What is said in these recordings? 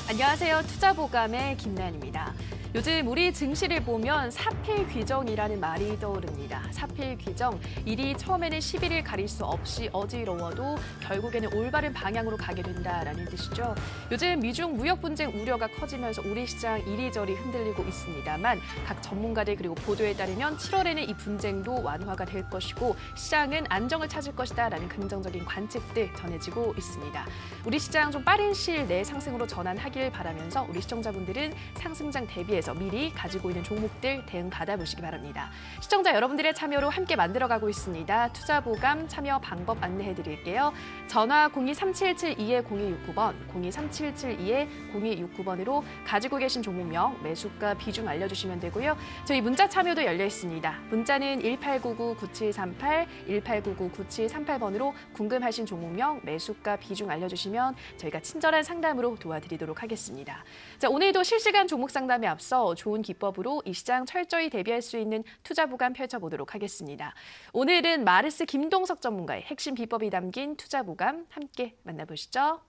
안녕하세요. 투자보감의 김나연입니다. 요즘 우리 증시를 보면 사필귀정이라는 말이 떠오릅니다. 사필귀정, 일이 처음에는 11일 가릴 수 없이 어지러워도 결국에는 올바른 방향으로 가게 된다라는 뜻이죠. 요즘 미중 무역 분쟁 우려가 커지면서 우리 시장 이리저리 흔들리고 있습니다만 각 전문가들 그리고 보도에 따르면 7월에는 이 분쟁도 완화가 될 것이고 시장은 안정을 찾을 것이다라는 긍정적인 관측들 전해지고 있습니다. 우리 시장 좀 빠른 시일 내에 상승으로 전환하길 바라면서 우리 시청자분들은 상승장 대비해서 미리 가지고 있는 종목들 대응 받아보시기 바랍니다. 시청자 여러분들의 참여로 함께 만들어가고 있습니다. 투자보감 참여 방법 안내해드릴게요. 전화 023772-0269번, 023772-0269번으로 가지고 계신 종목명, 매수가, 비중 알려주시면 되고요. 저희 문자 참여도 열려 있습니다. 문자는 1899-9738, 1899-9738번으로 궁금하신 종목명, 매수가, 비중 알려주시면 저희가 친절한 상담으로 도와드리도록 하겠습니다. 자, 오늘도 실시간 종목 상담에 앞서 좋은 기법으로 이 시장 철저히 대비할 수 있는 투자보감 펼쳐보도록 하겠습니다. 오늘은 마르스 김동석 전문가의 핵심 비법이 담긴 투자보감 함께 만나보시죠.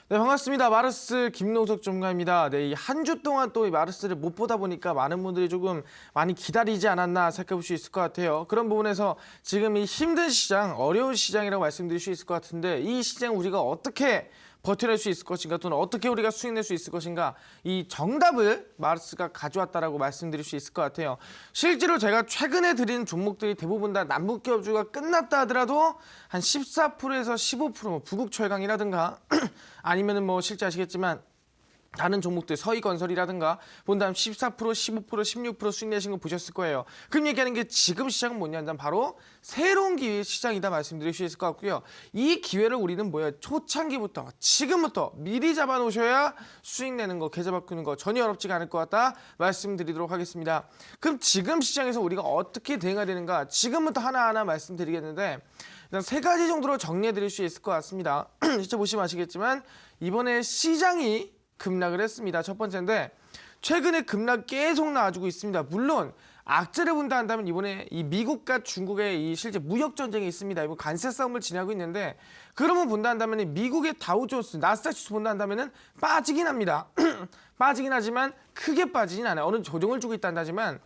네, 반갑습니다. 마르스 김동석 전문가입니다. 네, 이 한 주 동안 또 이 마르스를 못 보다 보니까 많은 분들이 조금 많이 기다리지 않았나 생각해 볼 수 있을 것 같아요. 그런 부분에서 지금 이 힘든 시장, 어려운 시장이라고 말씀드릴 수 있을 것 같은데 이 시장 우리가 어떻게 버텨낼 수 있을 것인가 또는 어떻게 우리가 수익 낼 수 있을 것인가 이 정답을 마르스가 가져왔다라고 말씀드릴 수 있을 것 같아요. 실제로 제가 최근에 드린 종목들이 대부분 다 남북기업주가 끝났다 하더라도 한 14%에서 15% 뭐 부국철강이라든가 아니면은 뭐 실제 아시겠지만 다른 종목들 서희건설이라든가 본다면 14%, 15%, 16% 수익 내신 거 보셨을 거예요. 그럼 얘기하는 게 지금 시장은 뭐냐면 바로 새로운 기회의 시장이다 말씀드릴 수 있을 것 같고요. 이 기회를 우리는 뭐예요? 초창기부터 지금부터 미리 잡아놓으셔야 수익 내는 거, 계좌 바꾸는 거 전혀 어렵지가 않을 것 같다 말씀드리도록 하겠습니다. 그럼 지금 시장에서 우리가 어떻게 대응해야 되는가 지금부터 하나하나 말씀드리겠는데 일단 세 가지 정도로 정리해 드릴 수 있을 것 같습니다. 진짜 보시면 아시겠지만 이번에 시장이 급락을 했습니다. 첫 번째인데 최근에 급락 계속 나와주고 있습니다. 물론 악재를 본다 한다면 이번에 이 미국과 중국의 이 실제 무역 전쟁이 있습니다. 이번 관세 싸움을 지나고 있는데 그러면 본다 한다면 미국의 다우존스, 나스닥 지수 본다 한다면은 빠지긴 합니다. 빠지긴 하지만 크게 빠지진 않아요. 어느 조정을 주고 있다 한다지만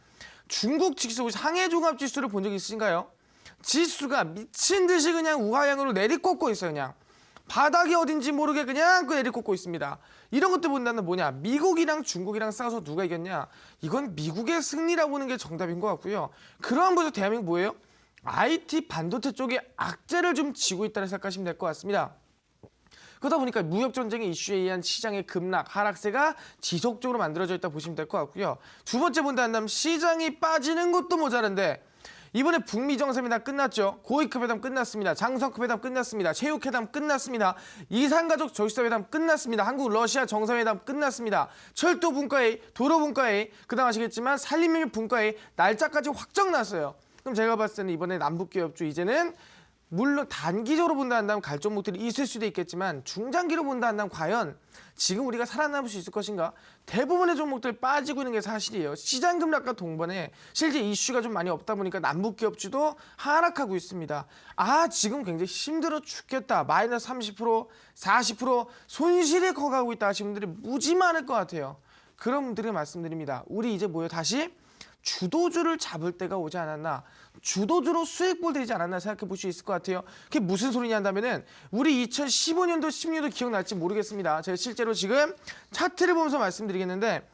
중국 지수, 상해 종합 지수를 본 적 있으신가요? 지수가 미친 듯이 그냥 우하향으로 내리꽂고 있어요. 그냥 바닥이 어딘지 모르게 그냥 내리꽂고 있습니다. 이런 것들 본다면 뭐냐? 미국이랑 중국이랑 싸워서 누가 이겼냐? 이건 미국의 승리라고 보는 게 정답인 것 같고요. 그러한 곳에서 대한민국 뭐예요? IT 반도체 쪽에 악재를 좀 지고 있다고 생각하시면 될 것 같습니다. 그러다 보니까 무역전쟁의 이슈에 의한 시장의 급락, 하락세가 지속적으로 만들어져 있다 보시면 될 것 같고요. 두 번째 본다 한다면 시장이 빠지는 것도 모자란데 이번에 북미 정상회담 끝났죠. 고위급 회담 끝났습니다. 장성급 회담 끝났습니다. 체육 회담 끝났습니다. 이산가족 조직사 회담 끝났습니다. 한국 러시아 정상회담 끝났습니다. 철도 분과회의, 도로 분과회의, 그다음 아시겠지만 산림유일 분과회의 날짜까지 확정 났어요. 그럼 제가 봤을 때는 이번에 남북기업주 이제는 물론 단기적으로 본다 한다면 갈 종목들이 있을 수도 있겠지만 중장기로 본다 한다면 과연 지금 우리가 살아남을 수 있을 것인가? 대부분의 종목들 빠지고 있는 게 사실이에요. 시장 급락과 동반에 실제 이슈가 좀 많이 없다 보니까 남북기업주도 하락하고 있습니다. 아, 지금 굉장히 힘들어 죽겠다. 마이너스 30%, 40% 손실이 커가고 있다 하시는 분들이 무지 많을 것 같아요. 그런 분들이 말씀드립니다. 우리 이제 뭐예요? 다시 주도주를 잡을 때가 오지 않았나, 주도주로 수익볼 되지 않았나 생각해 볼 수 있을 것 같아요. 그게 무슨 소리냐 한다면은 우리 2015년도 16년도 기억날지 모르겠습니다. 제가 실제로 지금 차트를 보면서 말씀드리겠는데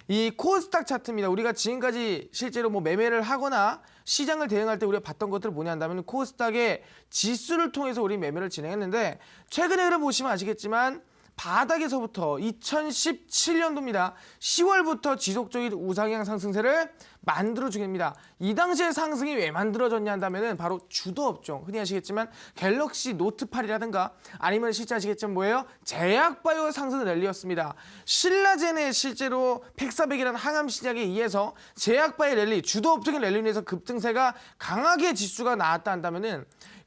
이 코스닥 차트입니다. 우리가 지금까지 실제로 뭐 매매를 하거나 시장을 대응할 때 우리가 봤던 것들을 뭐냐 한다면 코스닥의 지수를 통해서 우리 매매를 진행했는데 최근에 흐름 보시면 아시겠지만 바닥에서부터 2017년도입니다. 10월부터 지속적인 우상향 상승세를 만들어주겠습니다. 이 당시에 상승이 왜 만들어졌냐 한다면 바로 주도 업종, 흔히 아시겠지만 갤럭시 노트 8이라든가 아니면 실제 아시겠지만 뭐예요? 제약바이오 상승 랠리였습니다. 신라젠의 실제로 팩사백이라는 항암 신약에 의해서 제약바이오 랠리, 주도 업종의 랠리로 인해서 급등세가 강하게 지수가 나왔다 한다면은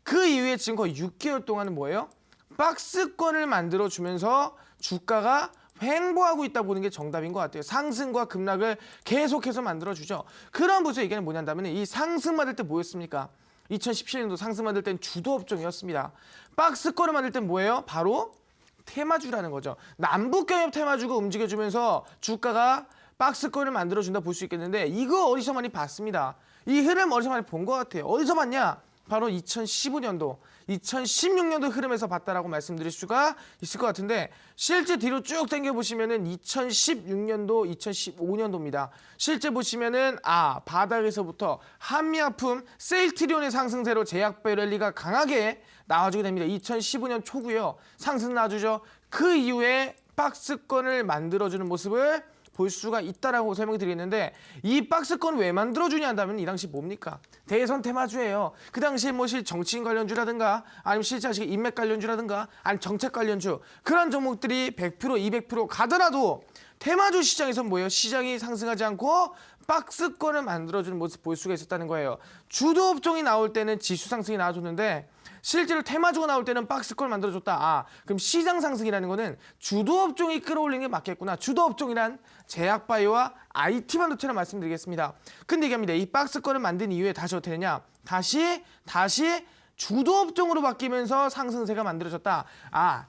그 이후에 지금 거의 6개월 동안은 뭐예요? 박스권을 만들어주면서 주가가 횡보하고 있다 보는 게 정답인 것 같아요. 상승과 급락을 계속해서 만들어주죠. 그런 모습의 얘기는 뭐냐면 이 상승받을 때 뭐였습니까? 2017년도 상승받을 땐 주도업종이었습니다. 박스권을 만들 땐 뭐예요? 바로 테마주라는 거죠. 남북경협 테마주가 움직여주면서 주가가 박스권을 만들어준다 볼 수 있겠는데 이거 어디서 많이 봤습니다. 이 흐름 어디서 많이 본 것 같아요. 어디서 봤냐? 바로 2015년도, 2016년도 흐름에서 봤다라고 말씀드릴 수가 있을 것 같은데 실제 뒤로 쭉 당겨보시면은 2016년도, 2015년도입니다. 실제 보시면은 바닥에서부터 한미아품, 셀트리온의 상승세로 제약바이오 랠리가 강하게 나와주게 됩니다. 2015년 초고요. 상승 나와주죠. 그 이후에 박스권을 만들어주는 모습을 볼 수가 있다라고 설명을 드리겠는데 이 박스권 왜 만들어주냐 한다면 이 당시 뭡니까? 대선 테마주예요. 그 당시에 뭐 정치인 관련주라든가 아니면 실제 인맥 관련주라든가 아니면 정책 관련주 그런 종목들이 100% 200% 가더라도 테마주 시장에서 뭐예요? 시장이 상승하지 않고 박스권을 만들어주는 모습 볼 수가 있었다는 거예요. 주도 업종이 나올 때는 지수 상승이 나와줬는데 실제로 테마주가 나올 때는 박스권을 만들어줬다. 그럼 시장 상승이라는 거는 주도 업종이 끌어올리는 게 맞겠구나. 주도 업종이란 제약바이오와 IT 반도체라 말씀드리겠습니다. 근데 얘기합니다. 이 박스권을 만든 이후에 다시 어떻게 되냐? 다시 주도 업종으로 바뀌면서 상승세가 만들어졌다.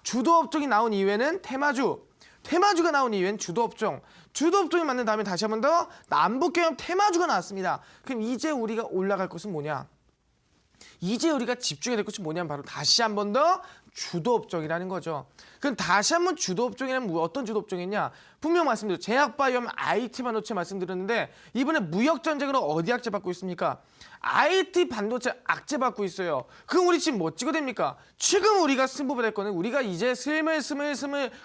주도 업종이 나온 이후에는 테마주가 나온 이후엔 주도업종이 만든 다음에 다시 한 번 더 남북경협 테마주가 나왔습니다. 그럼 이제 우리가 올라갈 것은 뭐냐? 이제 우리가 집중해야 될 것이 뭐냐면 바로 다시 한 번 더 주도업종이라는 거죠. 그럼 다시 한번 주도업종이라면 어떤 주도업종이냐? 분명 말씀드렸죠. 제약바이오 IT 반도체 말씀드렸는데 이번에 무역전쟁으로 어디 악재받고 있습니까? IT 반도체 악재받고 있어요. 그럼 우리 지금 뭐 찍어야 됩니까? 지금 우리가 승부를 할 거는 우리가 이제 스물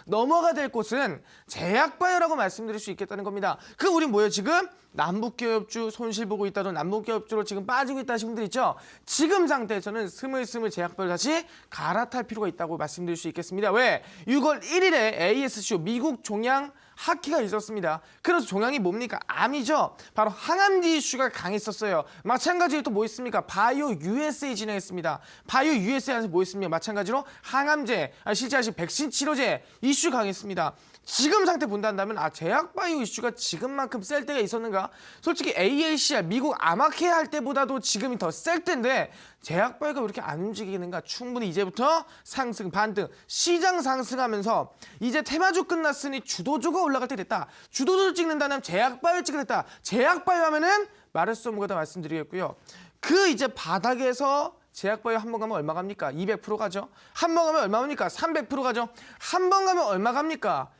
넘어가 될 곳은 제약바이오라고 말씀드릴 수 있겠다는 겁니다. 그럼 우리 뭐예요 지금? 남북기업주 손실 보고 있다도 남북기업주로 지금 빠지고 있다 하시는 분들 있죠? 지금 상태에서는 스물 제약바이오 다시 갈아탈 필요가 있다고 말씀드릴 수 있겠습니다. 왜? 6월 1일에 ASCO 미국 종양 학회가 있었습니다. 그래서 종양이 뭡니까? 암이죠. 바로 항암제 이슈가 강했었어요. 마찬가지로 또 뭐 있습니까? 바이오 USA 진행했습니다. 바이오 USA에서 뭐 있습니까? 마찬가지로 항암제, 실제 백신 치료제 이슈 강했습니다. 지금 상태 본다면 제약바이오 이슈가 지금만큼 셀 때가 있었는가? 솔직히 AACR 미국 암학회 할 때보다도 지금이 더 셀 때인데 제약바이오가 왜 이렇게 안 움직이는가? 충분히 이제부터 상승 반등 시장 상승하면서 이제 테마주 끝났으니 주도주가 올라갈 때 됐다. 주도주를 찍는다면 제약바이오 찍겠다. 제약바이오 하면은 마르스오무가다 말씀드리겠고요. 그 이제 바닥에서 제약바이오 한 번 가면 얼마 갑니까? 200% 가죠. 한 번 가면 얼마 갑니까? 300% 가죠. 한 번 가면 얼마 갑니까?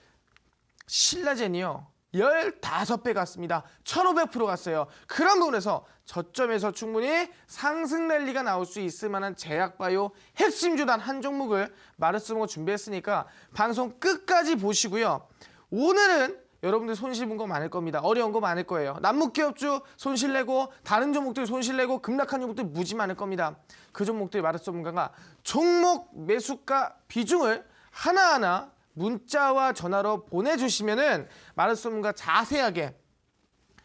신라젠이요. 15배 갔습니다. 1500% 갔어요. 그런 부분에서 저점에서 충분히 상승 랠리가 나올 수 있을 만한 제약바이오 핵심주 단 한 종목을 마르스오무가 준비했으니까 방송 끝까지 보시고요. 오늘은 여러분들 손실 본 거 많을 겁니다. 어려운 거 많을 거예요. 남북기업주 손실 내고 다른 종목들 손실 내고 급락한 종목들 무지 많을 겁니다. 그 종목들 마르스오무가 종목 매수가 비중을 하나하나 문자와 전화로 보내주시면은 마르스오무가 자세하게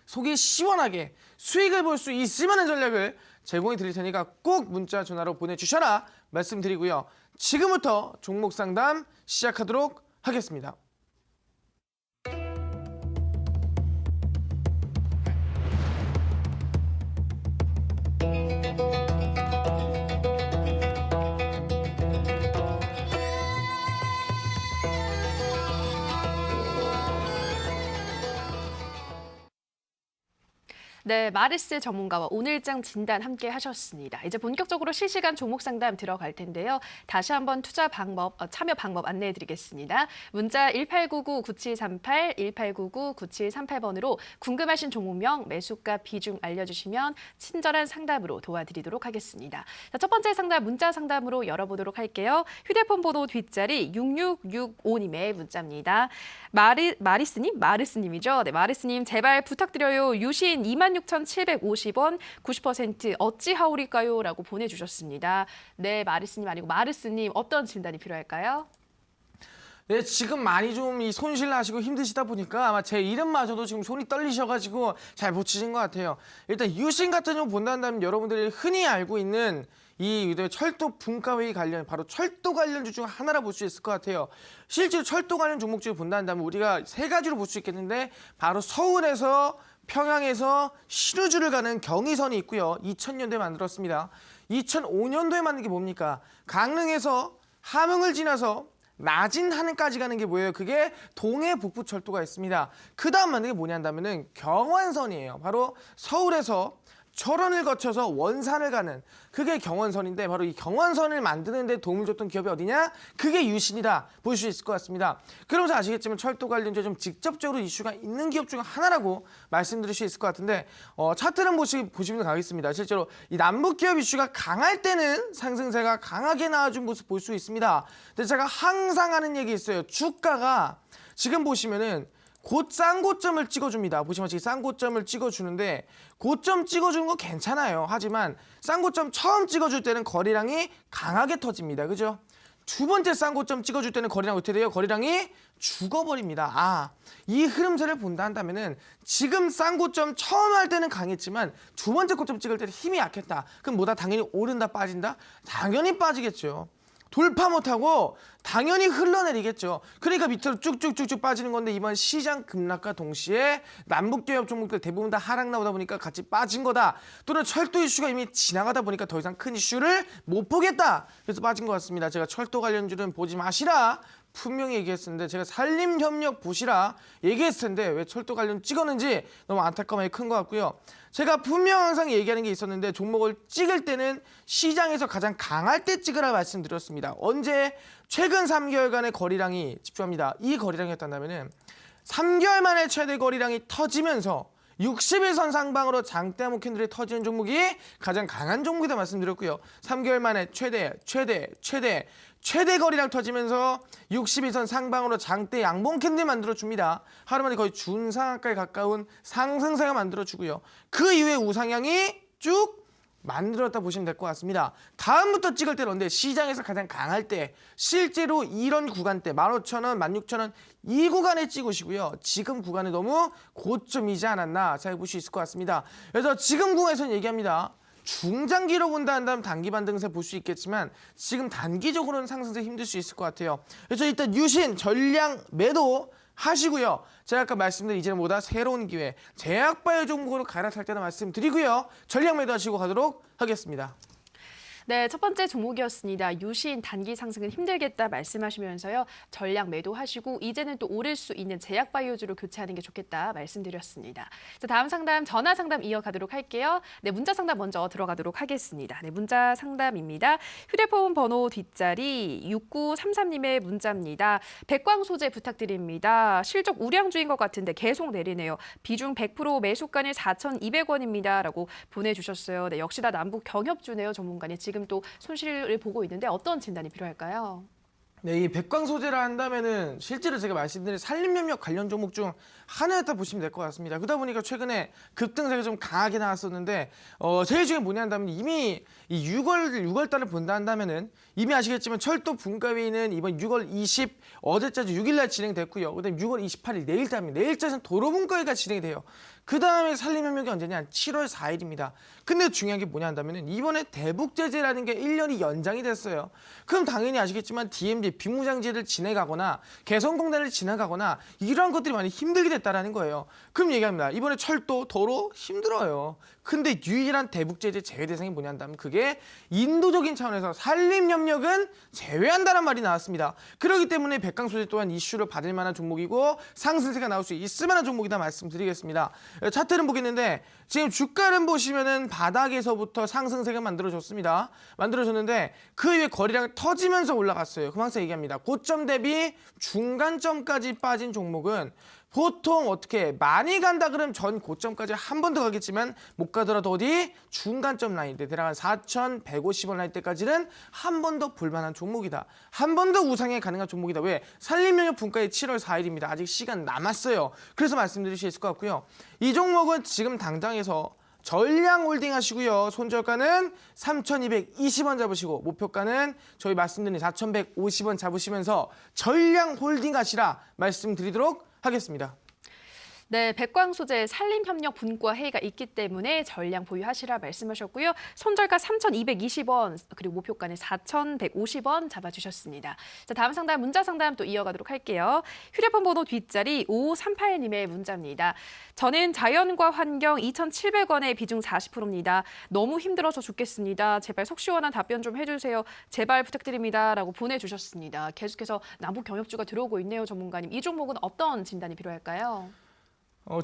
속이 시원하게 수익을 볼 수 있을 만한 전략을 제공해 드릴 테니까 꼭 문자 전화로 보내주셔라 말씀드리고요. 지금부터 종목 상담 시작하도록 하겠습니다. 네, 마르스 전문가와 오늘장 진단 함께 하셨습니다. 이제 본격적으로 실시간 종목 상담 들어갈 텐데요. 다시 한번 투자 방법, 참여 방법 안내해 드리겠습니다. 문자 1899-9738, 1899-9738번으로 궁금하신 종목명, 매수가 비중 알려주시면 친절한 상담으로 도와드리도록 하겠습니다. 자, 첫 번째 상담, 문자 상담으로 열어보도록 할게요. 휴대폰 번호 뒷자리 6665님의 문자입니다. 마르스님이죠. 네, 마르스님 제발 부탁드려요. 유신 26,750원 90% 어찌하오릴까요? 라고 보내주셨습니다. 네, 마르스님 아니고 마르스님 어떤 진단이 필요할까요? 네, 지금 많이 좀 이 손실 나시고 힘드시다 보니까 아마 제 이름마저도 지금 손이 떨리셔가지고 잘 못 치신 것 같아요. 일단 유신 같은 경우 본다면 여러분들이 흔히 알고 있는 이 철도 분과회의 관련 바로 철도 관련주 중 하나라 볼 수 있을 것 같아요. 실제로 철도 관련 종목주를 본다면 우리가 세 가지로 볼 수 있겠는데 바로 서울에서 평양에서 신우주를 가는 경의선이 있고요. 2000년도에 만들었습니다. 2005년도에 만든 게 뭡니까? 강릉에서 함흥을 지나서 낮은 하늘까지 가는 게 뭐예요? 그게 동해 북부철도가 있습니다. 그 다음 만든 게 뭐냐면은 경원선이에요. 바로 서울에서 철원을 거쳐서 원산을 가는 그게 경원선인데 바로 이 경원선을 만드는 데 도움을 줬던 기업이 어디냐? 그게 유신이다 볼 수 있을 것 같습니다. 그러면서 아시겠지만 철도 관련주에 좀 직접적으로 이슈가 있는 기업 중 하나라고 말씀드릴 수 있을 것 같은데 차트를 보시면 가겠습니다. 실제로 이 남북 기업 이슈가 강할 때는 상승세가 강하게 나와준 모습 볼 수 있습니다. 근데 제가 항상 하는 얘기 있어요. 주가가 지금 보시면은 곧 싼 고점을 찍어줍니다. 보시면 지금 싼 고점을 찍어주는데 고점 찍어주는 거 괜찮아요. 하지만 싼 고점 처음 찍어줄 때는 거래량이 강하게 터집니다. 그죠? 두 번째 싼 고점 찍어줄 때는 거래량 어떻게 돼요? 거래량이 죽어버립니다. 이 흐름세를 본다 한다면은 지금 싼 고점 처음 할 때는 강했지만 두 번째 고점 찍을 때는 힘이 약했다. 그럼 뭐다? 당연히 오른다 빠진다? 당연히 빠지겠죠. 돌파 못하고 당연히 흘러내리겠죠. 그러니까 밑으로 쭉쭉쭉쭉 빠지는 건데 이번 시장 급락과 동시에 남북기업 종목들 대부분 다 하락 나오다 보니까 같이 빠진 거다. 또는 철도 이슈가 이미 지나가다 보니까 더 이상 큰 이슈를 못 보겠다. 그래서 빠진 것 같습니다. 제가 철도 관련주는 보지 마시라 분명히 얘기했었는데 제가 산림협력 보시라 얘기했을 텐데 왜 철도 관련 찍었는지 너무 안타까움이 큰 것 같고요. 제가 분명 항상 얘기하는 게 있었는데 종목을 찍을 때는 시장에서 가장 강할 때 찍으라 말씀드렸습니다. 언제? 최근 3개월간의 거래량이 집중합니다. 이 거래량이었다면 3개월 만에 최대 거래량이 터지면서 60일선 상방으로 장대 암호 캔들이 터지는 종목이 가장 강한 종목이다 말씀드렸고요. 3개월 만에 최대 거래량 터지면서 60일선 상방으로 장대 양봉 캔들 만들어줍니다. 하루 만에 거의 준상한가에 가까운 상승세가 만들어주고요. 그 이후에 우상향이 쭉 만들었다 보시면 될 것 같습니다. 다음부터 찍을 때는 언제? 시장에서 가장 강할 때 실제로 이런 구간대 15,000원, 16,000원 이 구간에 찍으시고요. 지금 구간이 너무 고점이지 않았나 생각해 볼 수 있을 것 같습니다. 그래서 지금 구간에서는 얘기합니다. 중장기로 본다 한다면 단기 반등세 볼 수 있겠지만 지금 단기적으로는 상승세 힘들 수 있을 것 같아요. 그래서 일단 유신 전량 매도 하시고요. 제가 아까 말씀드린 이제는 보다 새로운 기회 제약바이오 종목으로 갈아탈 때는 말씀드리고요. 전량 매도하시고 가도록 하겠습니다. 네, 첫 번째 종목이었습니다. 유신 단기 상승은 힘들겠다 말씀하시면서요. 전량 매도하시고 이제는 또 오를 수 있는 제약바이오주로 교체하는 게 좋겠다 말씀드렸습니다. 자, 다음 상담 전화 상담 이어가도록 할게요. 네, 문자 상담 먼저 들어가도록 하겠습니다. 네, 문자 상담입니다. 휴대폰 번호 뒷자리 6933님의 문자입니다. 백광 소재 부탁드립니다. 실적 우량주인 것 같은데 계속 내리네요. 비중 100% 매수가는 4,200원입니다. 라고 보내주셨어요. 네, 역시나 남북 경협주네요. 전문가님 지금 또 손실을 보고 있는데 어떤 진단이 필요할까요? 네, 이 백광 소재라 한다면은 실제로 제가 말씀드린 산림협력 관련 종목 중 하나였다 보시면 될 것 같습니다. 그러다 보니까 최근에 급등세가 좀 강하게 나왔었는데 제일 중요한 뭐냐 한다면 이미 이 6월 달을 본다 한다면은 이미 아시겠지만 철도 분과회의는 이번 6월 20 어제까지 6일 날 진행됐고요. 그다음에 6월 28일 내일자입니다. 내일자는 도로 분과회의가 진행이 돼요. 그 다음에 산림협력이 언제냐? 7월 4일입니다. 근데 중요한 게 뭐냐 한다면 이번에 대북제재라는 게 1년이 연장이 됐어요. 그럼 당연히 아시겠지만 DMZ 비무장지를 지나가거나 개성공단을 지나가거나 이러한 것들이 많이 힘들게 됐다라는 거예요. 그럼 얘기합니다. 이번에 철도, 도로 힘들어요. 근데 유일한 대북제재 제외 대상이 뭐냐 한다면 그게 인도적인 차원에서 산림협력은 제외한다는 말이 나왔습니다. 그렇기 때문에 백광소재 또한 이슈를 받을 만한 종목이고 상승세가 나올 수 있을 만한 종목이다 말씀드리겠습니다. 차트는 보겠는데 지금 주가를 보시면은 바닥에서부터 상승세가 만들어졌습니다. 만들어졌는데 그 이후에 거래량이 터지면서 올라갔어요. 그럼 항상 얘기합니다. 고점 대비 중간점까지 빠진 종목은 보통 어떻게 많이 간다 그러면 전 고점까지 한 번 더 가겠지만 못 가더라도 어디 중간점 라인대 대략 한 4,150원 라인 때까지는 한 번 더 볼만한 종목이다. 한 번 더 우상향 가능한 종목이다. 왜? 산림협력 분과의 7월 4일입니다. 아직 시간 남았어요. 그래서 말씀드릴 수 있을 것 같고요. 이 종목은 지금 당장에서 전량 홀딩 하시고요. 손절가는 3,220원 잡으시고 목표가는 저희 말씀드린 4,150원 잡으시면서 전량 홀딩 하시라 말씀드리도록 하겠습니다. 네, 백광 소재 산림협력 분과 회의가 있기 때문에 전량 보유하시라 말씀하셨고요. 손절가 3,220원 그리고 목표가는 4,150원 잡아주셨습니다. 자, 다음 상담 문자 상담 또 이어가도록 할게요. 휴대폰 번호 뒷자리 5538님의 문자입니다. 저는 자연과 환경 2,700원의 비중 40%입니다. 너무 힘들어서 죽겠습니다. 제발 속 시원한 답변 좀 해주세요. 제발 부탁드립니다. 라고 보내주셨습니다. 계속해서 남북 경협주가 들어오고 있네요, 전문가님. 이 종목은 어떤 진단이 필요할까요?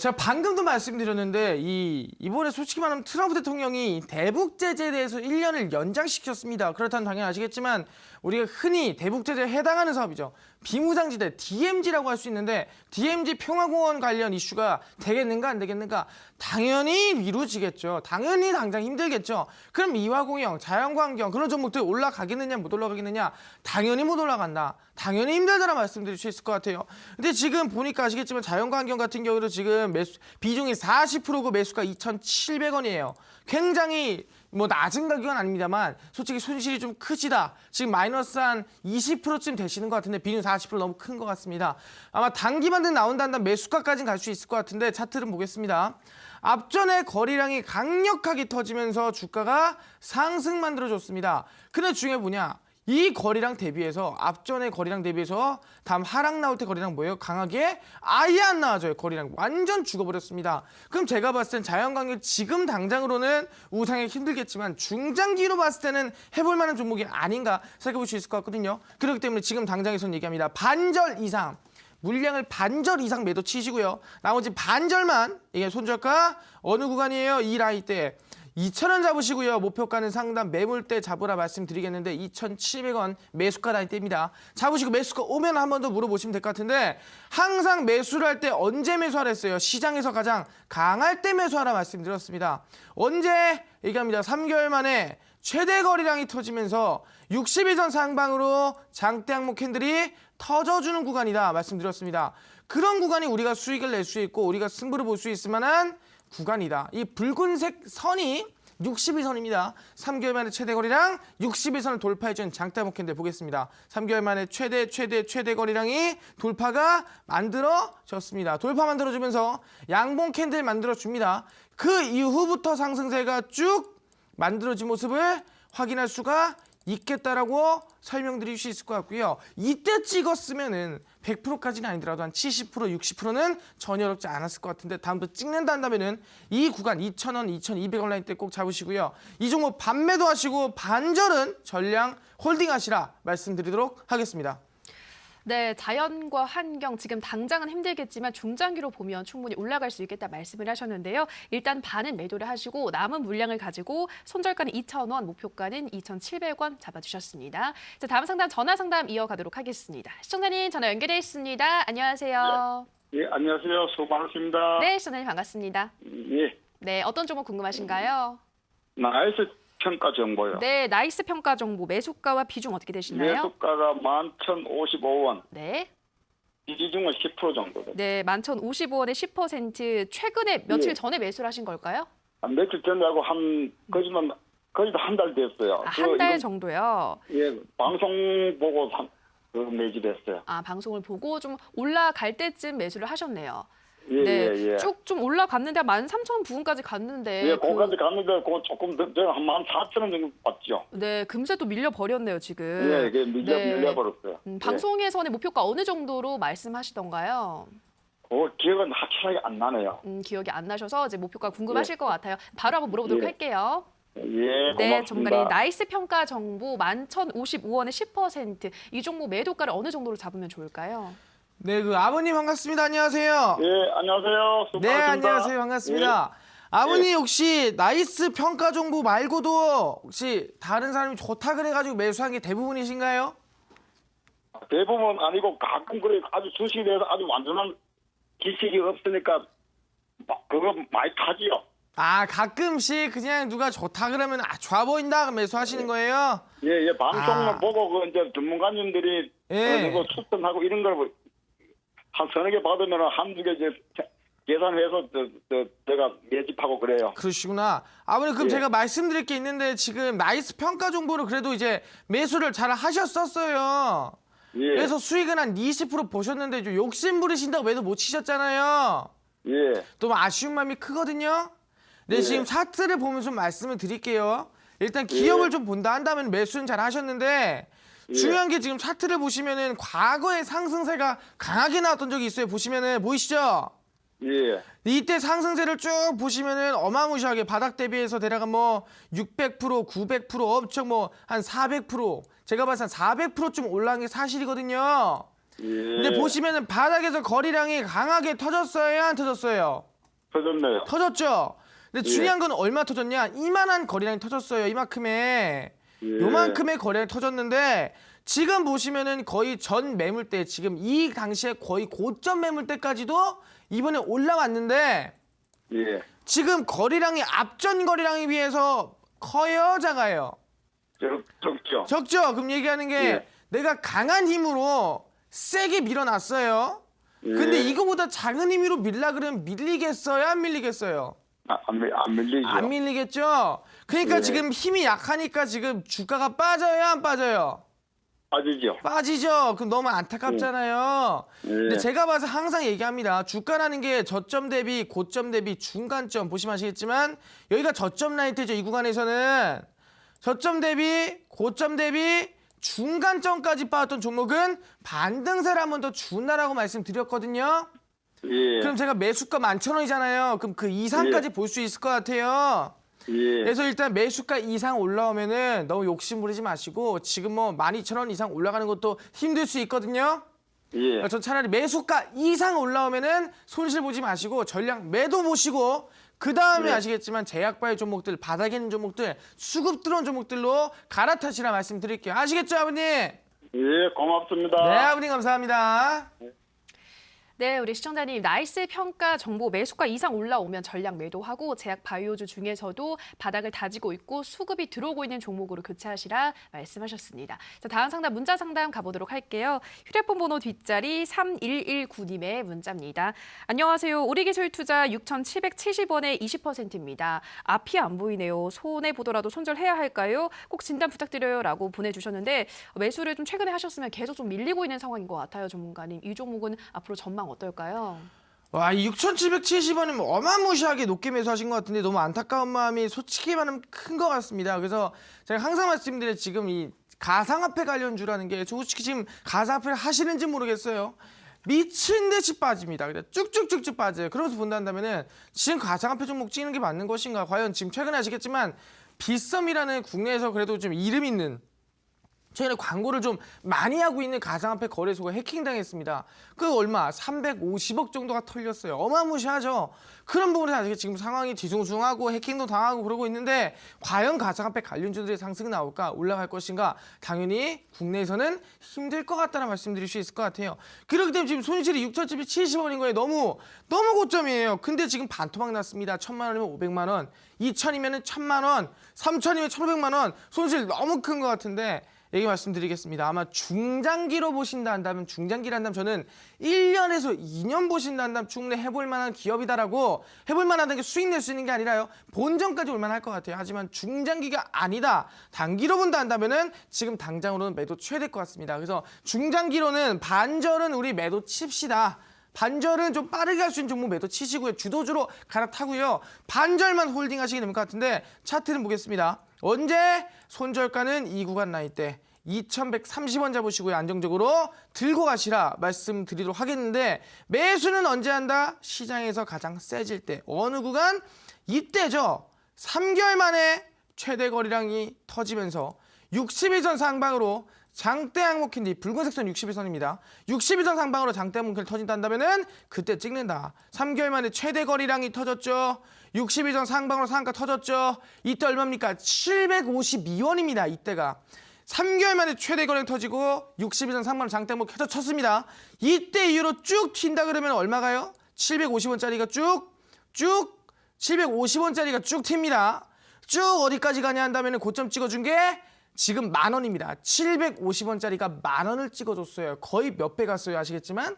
제가 방금도 말씀드렸는데 이번에 솔직히 말하면 트럼프 대통령이 대북 제재에 대해서 1년을 연장시켰습니다. 그렇다면 당연히 아시겠지만 우리가 흔히 대북 제재에 해당하는 사업이죠. 비무장지대 DMZ라고 할 수 있는데 DMZ 평화공원 관련 이슈가 되겠는가 안 되겠는가? 당연히 미루지겠죠. 당연히 당장 힘들겠죠. 그럼 이화공영, 자연환경 그런 종목들 올라가겠느냐 못 올라가겠느냐? 당연히 못 올라간다. 당연히 힘들다라 말씀드릴 수 있을 것 같아요. 근데 지금 보니까 아시겠지만 자연환경 같은 경우도 지금 비중이 40%고 매수가 2,700원이에요. 굉장히 낮은 가격은 아닙니다만 솔직히 손실이 좀 크시다. 지금 마이너스 한 20%쯤 되시는 것 같은데 비중 40% 너무 큰 것 같습니다. 아마 단기반등 나온다면 매수가까지는 갈 수 있을 것 같은데 차트를 보겠습니다. 앞전에 거래량이 강력하게 터지면서 주가가 상승 만들어줬습니다. 근데 중요한 뭐냐? 이 거래량 대비해서 앞전에 거래량 대비해서 다음 하락 나올 때 거래량 뭐예요? 강하게 아예 안 나와져요. 거래량 완전 죽어버렸습니다. 그럼 제가 봤을 땐 자연광역 지금 당장으로는 우상이 힘들겠지만 중장기로 봤을 때는 해볼 만한 종목이 아닌가 생각해볼 수 있을 것 같거든요. 그렇기 때문에 지금 당장에서는 얘기합니다. 반절 이상 물량을 반절 이상 매도 치시고요. 나머지 반절만 이게 손절가 어느 구간이에요? 이 라인 때 2,000원 잡으시고요. 목표가는 상단 매물대 잡으라 말씀드리겠는데 2,700원 매수가 라인 때입니다. 잡으시고 매수가 오면 한 번 더 물어보시면 될 것 같은데 항상 매수를 할 때 언제 매수하라 했어요? 시장에서 가장 강할 때 매수하라 말씀드렸습니다. 언제 얘기합니다. 3개월 만에 최대 거래량이 터지면서 60일선 상방으로 장대 항목 캔들이 터져주는 구간이다 말씀드렸습니다. 그런 구간이 우리가 수익을 낼 수 있고 우리가 승부를 볼 수 있을 만한 구간이다. 이 붉은색 선이 60일선입니다. 3개월 만에 최대 거래량 60일선을 돌파해준 장대 항목 캔들 보겠습니다. 3개월 만에 최대 거래량이 돌파가 만들어졌습니다. 돌파 만들어주면서 양봉 캔들 만들어줍니다. 그 이후부터 상승세가 쭉 만들어진 모습을 확인할 수가 있겠다라고 설명드릴 수 있을 것 같고요. 이때 찍었으면은 100%까지는 아니더라도 한 70%, 60%는 전혀 어렵지 않았을 것 같은데 다음부터 찍는다 한다면은 이 구간 2,000원, 2,200원 라인 때 꼭 잡으시고요. 이 종목 반매도 하시고 반절은 전량 홀딩하시라 말씀드리도록 하겠습니다. 네, 자연과 환경 지금 당장은 힘들겠지만 중장기로 보면 충분히 올라갈 수 있겠다 말씀을 하셨는데요. 일단 반은 매도를 하시고 남은 물량을 가지고 손절가는 2,000원, 목표가는 2,700원 잡아주셨습니다. 자, 다음 상담 전화 상담 이어가도록 하겠습니다. 시청자님 전화 연결돼 있습니다. 안녕하세요. 예, 안녕하세요. 수고 많으십니다. 네, 시청자님 반갑습니다. 예, 네, 어떤 종목 궁금하신가요? 나이스 평가 정보요. 네, 나이스 평가 정보 매수가와 비중 어떻게 되시나요? 매수가가 11,055원, 네. 비중은 10% 정도 돼요. 네, 11,055원에 10%. 최근에 며칠 예. 전에 매수를 하신 걸까요? 며칠 전에 하고 거의 한 달 됐어요. 한 달 이건, 정도요. 예, 방송 보고 매집했어요. 아, 방송을 보고 좀 올라갈 때쯤 매수를 하셨네요. 예, 네, 예. 쭉 좀 올라갔는데 13,000 부근까지 갔는데 예, 거기까지 갔는데 그거 조금 더, 제가 한 14,000원 정도 받죠. 네, 금세 또 밀려 버렸네요, 지금. 예, 이게 네. 밀려버렸어요. 방송에서는 목표가 어느 정도로 말씀하시던가요? 기억은 확실하게 안 나네요. 기억이 안 나셔서 이제 목표가 궁금하실 것 같아요. 바로 한번 물어보도록 예. 할게요. 예, 네, 고맙습니다. 전문가님 나이스 평가 정보 11,055원에 10%. 이 종목 매도가를 어느 정도로 잡으면 좋을까요? 네, 아버님 반갑습니다. 안녕하세요. 예, 안녕하세요. 수고 네, 많으십니다. 안녕하세요. 반갑습니다. 아버님 혹시 나이스 평가 정보 말고도 혹시 다른 사람이 좋다 그래가지고 매수한 게 대부분이신가요? 대부분 아니고 가끔 그래 아주 주식에 대해서 아주 완전한 지식이 없으니까 그거 많이 타지요. 아, 가끔씩 그냥 누가 좋다 그러면 좋아 보인다 그럼 매수하시는 거예요? 예, 방송을 아. 보고 그 이제 전문가님들이 예. 그거 추천하고 이런 걸 한 서너 개 받으면 한두 개 이제 계산해서 제가 매집하고 그래요. 그러시구나. 아버님 그럼 예. 제가 말씀드릴 게 있는데 지금 나이스 평가 정보를 그래도 이제 매수를 잘 하셨었어요. 예. 그래서 수익은 한 20% 보셨는데 좀 욕심 부리신다고 매도 못 치셨잖아요. 예. 또 아쉬운 마음이 크거든요. 네, 예. 지금 차트를 보면서 좀 말씀을 드릴게요. 일단 기업을 좀 본다 한다면 매수는 잘 하셨는데 예. 중요한 게 지금 차트를 보시면은 과거에 상승세가 강하게 나왔던 적이 있어요. 보시면은 보이시죠? 예. 이때 상승세를 쭉 보시면은 어마무시하게 바닥 대비해서 대략 뭐 600%, 900% 엄청 뭐 한 400% 제가 봐서 한 400%좀 올라간 게 사실이거든요. 예. 근데 보시면은 바닥에서 거래량이 강하게 터졌어요, 안 터졌어요? 터졌네요. 터졌죠. 근데 예. 중요한 건 얼마 터졌냐? 이만한 거래량이 터졌어요. 이만큼의 예. 요만큼의 거래량이 터졌는데 지금 보시면은 거의 전 매물대 지금 이 당시에 거의 고점 매물대까지도 이번에 올라왔는데 예. 지금 거래량이 앞전 거래량에 비해서 커요, 작아요? 적죠. 적죠. 그럼 얘기하는 게 예. 내가 강한 힘으로 세게 밀어놨어요. 예. 근데 이거보다 작은 힘으로 밀라 그러면 밀리겠어요? 안 밀리겠어요? 안 밀리죠. 안 밀리겠죠? 그러니까 예. 지금 힘이 약하니까 지금 주가가 빠져요? 안 빠져요? 빠지죠. 빠지죠? 그럼 너무 안타깝잖아요. 예. 근데 제가 봐서 항상 얘기합니다. 주가라는 게 저점 대비, 고점 대비, 중간점 보시면 아시겠지만 여기가 저점 라인이죠. 이 구간에서는 저점 대비, 고점 대비, 중간점까지 빠졌던 종목은 반등세를 한 번 더 준다라고 말씀드렸거든요. 예. 그럼 제가 매수가 11,000원이잖아요. 그럼 그 이상까지 볼 수 있을 것 같아요. 예. 그래서 일단 매수가 이상 올라오면은 너무 욕심 부리지 마시고 지금 뭐 12,000원 이상 올라가는 것도 힘들 수 있거든요. 예. 전 차라리 매수가 이상 올라오면은 손실 보지 마시고 전량 매도 보시고 그 다음에 네. 아시겠지만 제약바의 종목들, 바닥에 있는 종목들, 수급 들어온 종목들로 갈아타시라 말씀드릴게요. 아시겠죠, 아버님? 네, 예. 고맙습니다. 아버님 감사합니다. 네, 우리 시청자님, 나이스 평가 정보 매수가 이상 올라오면 전량 매도하고 제약 바이오주 중에서도 바닥을 다지고 있고 수급이 들어오고 있는 종목으로 교체하시라 말씀하셨습니다. 자, 다음 상담 문자 상담 가보도록 할게요. 휴대폰 번호 뒷자리 3119님의 문자입니다. 안녕하세요. 우리기술투자 6,770원에 20%입니다. 앞이 안 보이네요. 손해 보더라도 손절해야 할까요? 꼭 진단 부탁드려요. 라고 보내주셨는데 매수를 좀 최근에 하셨으면 계속 좀 밀리고 있는 상황인 것 같아요. 전문가님. 이 종목은 앞으로 전망 어떨까요? 와, 6,770원이면 어마무시하게 높게 매수하신 것 같은데 너무 안타까운 마음이 솔직히 말하면 큰 것 같습니다. 그래서 제가 항상 말씀드린 지금 이 가상화폐 관련주라는 게 솔직히 지금 가상화폐를 하시는지 모르겠어요. 미친 듯이 빠집니다. 그냥 쭉쭉쭉쭉 빠져요. 그러면서 본다면은 지금 가상화폐 종목 찍는 게 맞는 것인가? 과연 지금 최근에 아시겠지만 빗썸이라는 국내에서 그래도 좀 이름 있는 최근에 광고를 좀 많이 하고 있는 가상화폐 거래소가 해킹당했습니다. 그 얼마? 350억 정도가 털렸어요. 어마무시하죠. 그런 부분에서 아직 지금 상황이 뒤숭숭하고 해킹도 당하고 그러고 있는데 과연 가상화폐 관련주들의 상승이 나올까? 올라갈 것인가? 당연히 국내에서는 힘들 것 같다는 말씀드릴 수 있을 것 같아요. 그렇기 때문에 지금 손실이 6,770원인 거예요. 너무 고점이에요. 근데 지금 반토막 났습니다. 1,000만 원이면 500만 원, 2,000이면 1,000만 원, 3,000이면 1,500만 원. 손실 너무 큰 것 같은데 얘기 말씀드리겠습니다. 아마 중장기로 보신다 한다면 중장기를 한다면 저는 1년에서 2년 보신다 한다면 충분히 해볼 만한 기업이다라고 해볼 만하다는 게 수익 낼 수 있는 게 아니라요. 본전까지 올 만할 것 같아요. 하지만 중장기가 아니다. 단기로 본다 한다면은 지금 당장으로는 매도 쳐야 될 것 같습니다. 그래서 중장기로는 반절은 우리 매도 칩시다. 반절은 좀 빠르게 할 수 있는 종목 매도 치시고요. 주도주로 갈아타고요. 반절만 홀딩 하시게 될 것 같은데 차트는 보겠습니다. 언제 손절가는 이 구간 라인 때 2,130원 잡으시고요. 안정적으로 들고 가시라 말씀드리도록 하겠는데 매수는 언제 한다? 시장에서 가장 세질 때. 어느 구간? 이때죠. 3개월 만에 최대 거래량이 터지면서 61선 상방으로 장대 항목 캔디 붉은색 선 61선입니다. 61선 상방으로 장대 항목 캔디 터진다면은 그때 찍는다. 3개월 만에 최대 거래량이 터졌죠. 62선 상방으로 상가 터졌죠. 이때 얼마입니까? 752원입니다. 이때가. 3개월 만에 최대 거래량 터지고 62선 상방으로 장대 항목 켜져 쳤습니다. 이때 이후로 쭉 튄다 그러면 얼마가요? 750원짜리가 쭉 750원짜리가 쭉 튑니다. 쭉 어디까지 가냐 한다면 고점 찍어준 게 지금 10,000원입니다. 750원짜리가 10,000원을 찍어줬어요. 거의 몇 배 갔어요. 아시겠지만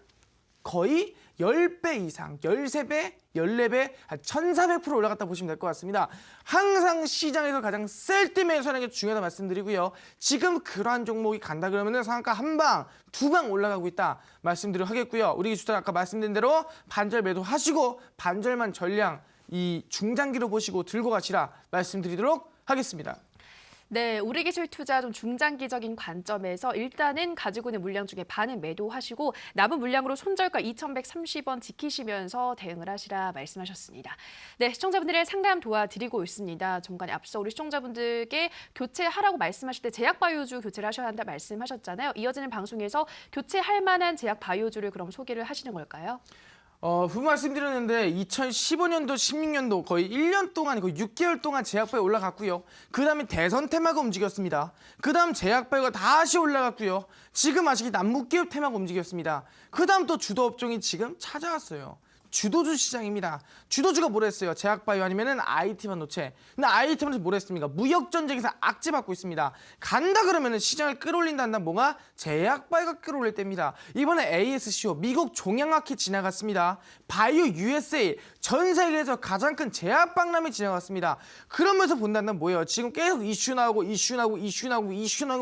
거의 10배 이상, 13배, 14배, 한 1,400% 올라갔다 보시면 될 것 같습니다. 항상 시장에서 가장 셀 때 매수하는 게 중요하다 말씀드리고요. 지금 그러한 종목이 간다 그러면 상한가 한 방, 두 방 올라가고 있다 말씀드리도록 하겠고요. 우리 기술자 아까 말씀드린 대로 반절 매도하시고 반절만 전량 이 중장기로 보시고 들고 가시라 말씀드리도록 하겠습니다. 네, 우리 기술 투자 좀 중장기적인 관점에서 일단은 가지고 있는 물량 중에 반은 매도하시고 남은 물량으로 손절가 2,130원 지키시면서 대응을 하시라 말씀하셨습니다. 네, 시청자분들의 상담 도와드리고 있습니다. 전간에 앞서 우리 시청자분들께 교체하라고 말씀하실 때 제약바이오주 교체를 하셔야 한다 말씀하셨잖아요. 이어지는 방송에서 교체할 만한 제약바이오주를 그럼 소개를 하시는 걸까요? 그 말씀드렸는데 2015년도, 16년도 거의 1년 동안, 거의 6개월 동안 제약바이오 올라갔고요. 그 다음에 대선 테마가 움직였습니다. 그 다음 제약바이오가 다시 올라갔고요. 지금 아시기 남북기업 테마가 움직였습니다. 그 다음 또 주도 업종이 지금 찾아왔어요. 주도주 시장입니다. 주도주가 뭐라 했어요? 제약바이오 아니면은 IT 반도체. 근데 IT 반도체 뭐라 했습니까? 무역 전쟁에서 악재받고 있습니다. 간다 그러면은 시장을 끌어올린다 한다 뭐가? 제약바이오가 끌어올릴 때입니다. 이번에 ASCO 미국 종양학회 지나갔습니다. 바이오 USA 전 세계에서 가장 큰 제약박람회 지나갔습니다. 그러면서 본다는 뭐예요? 지금 계속 이슈 나오고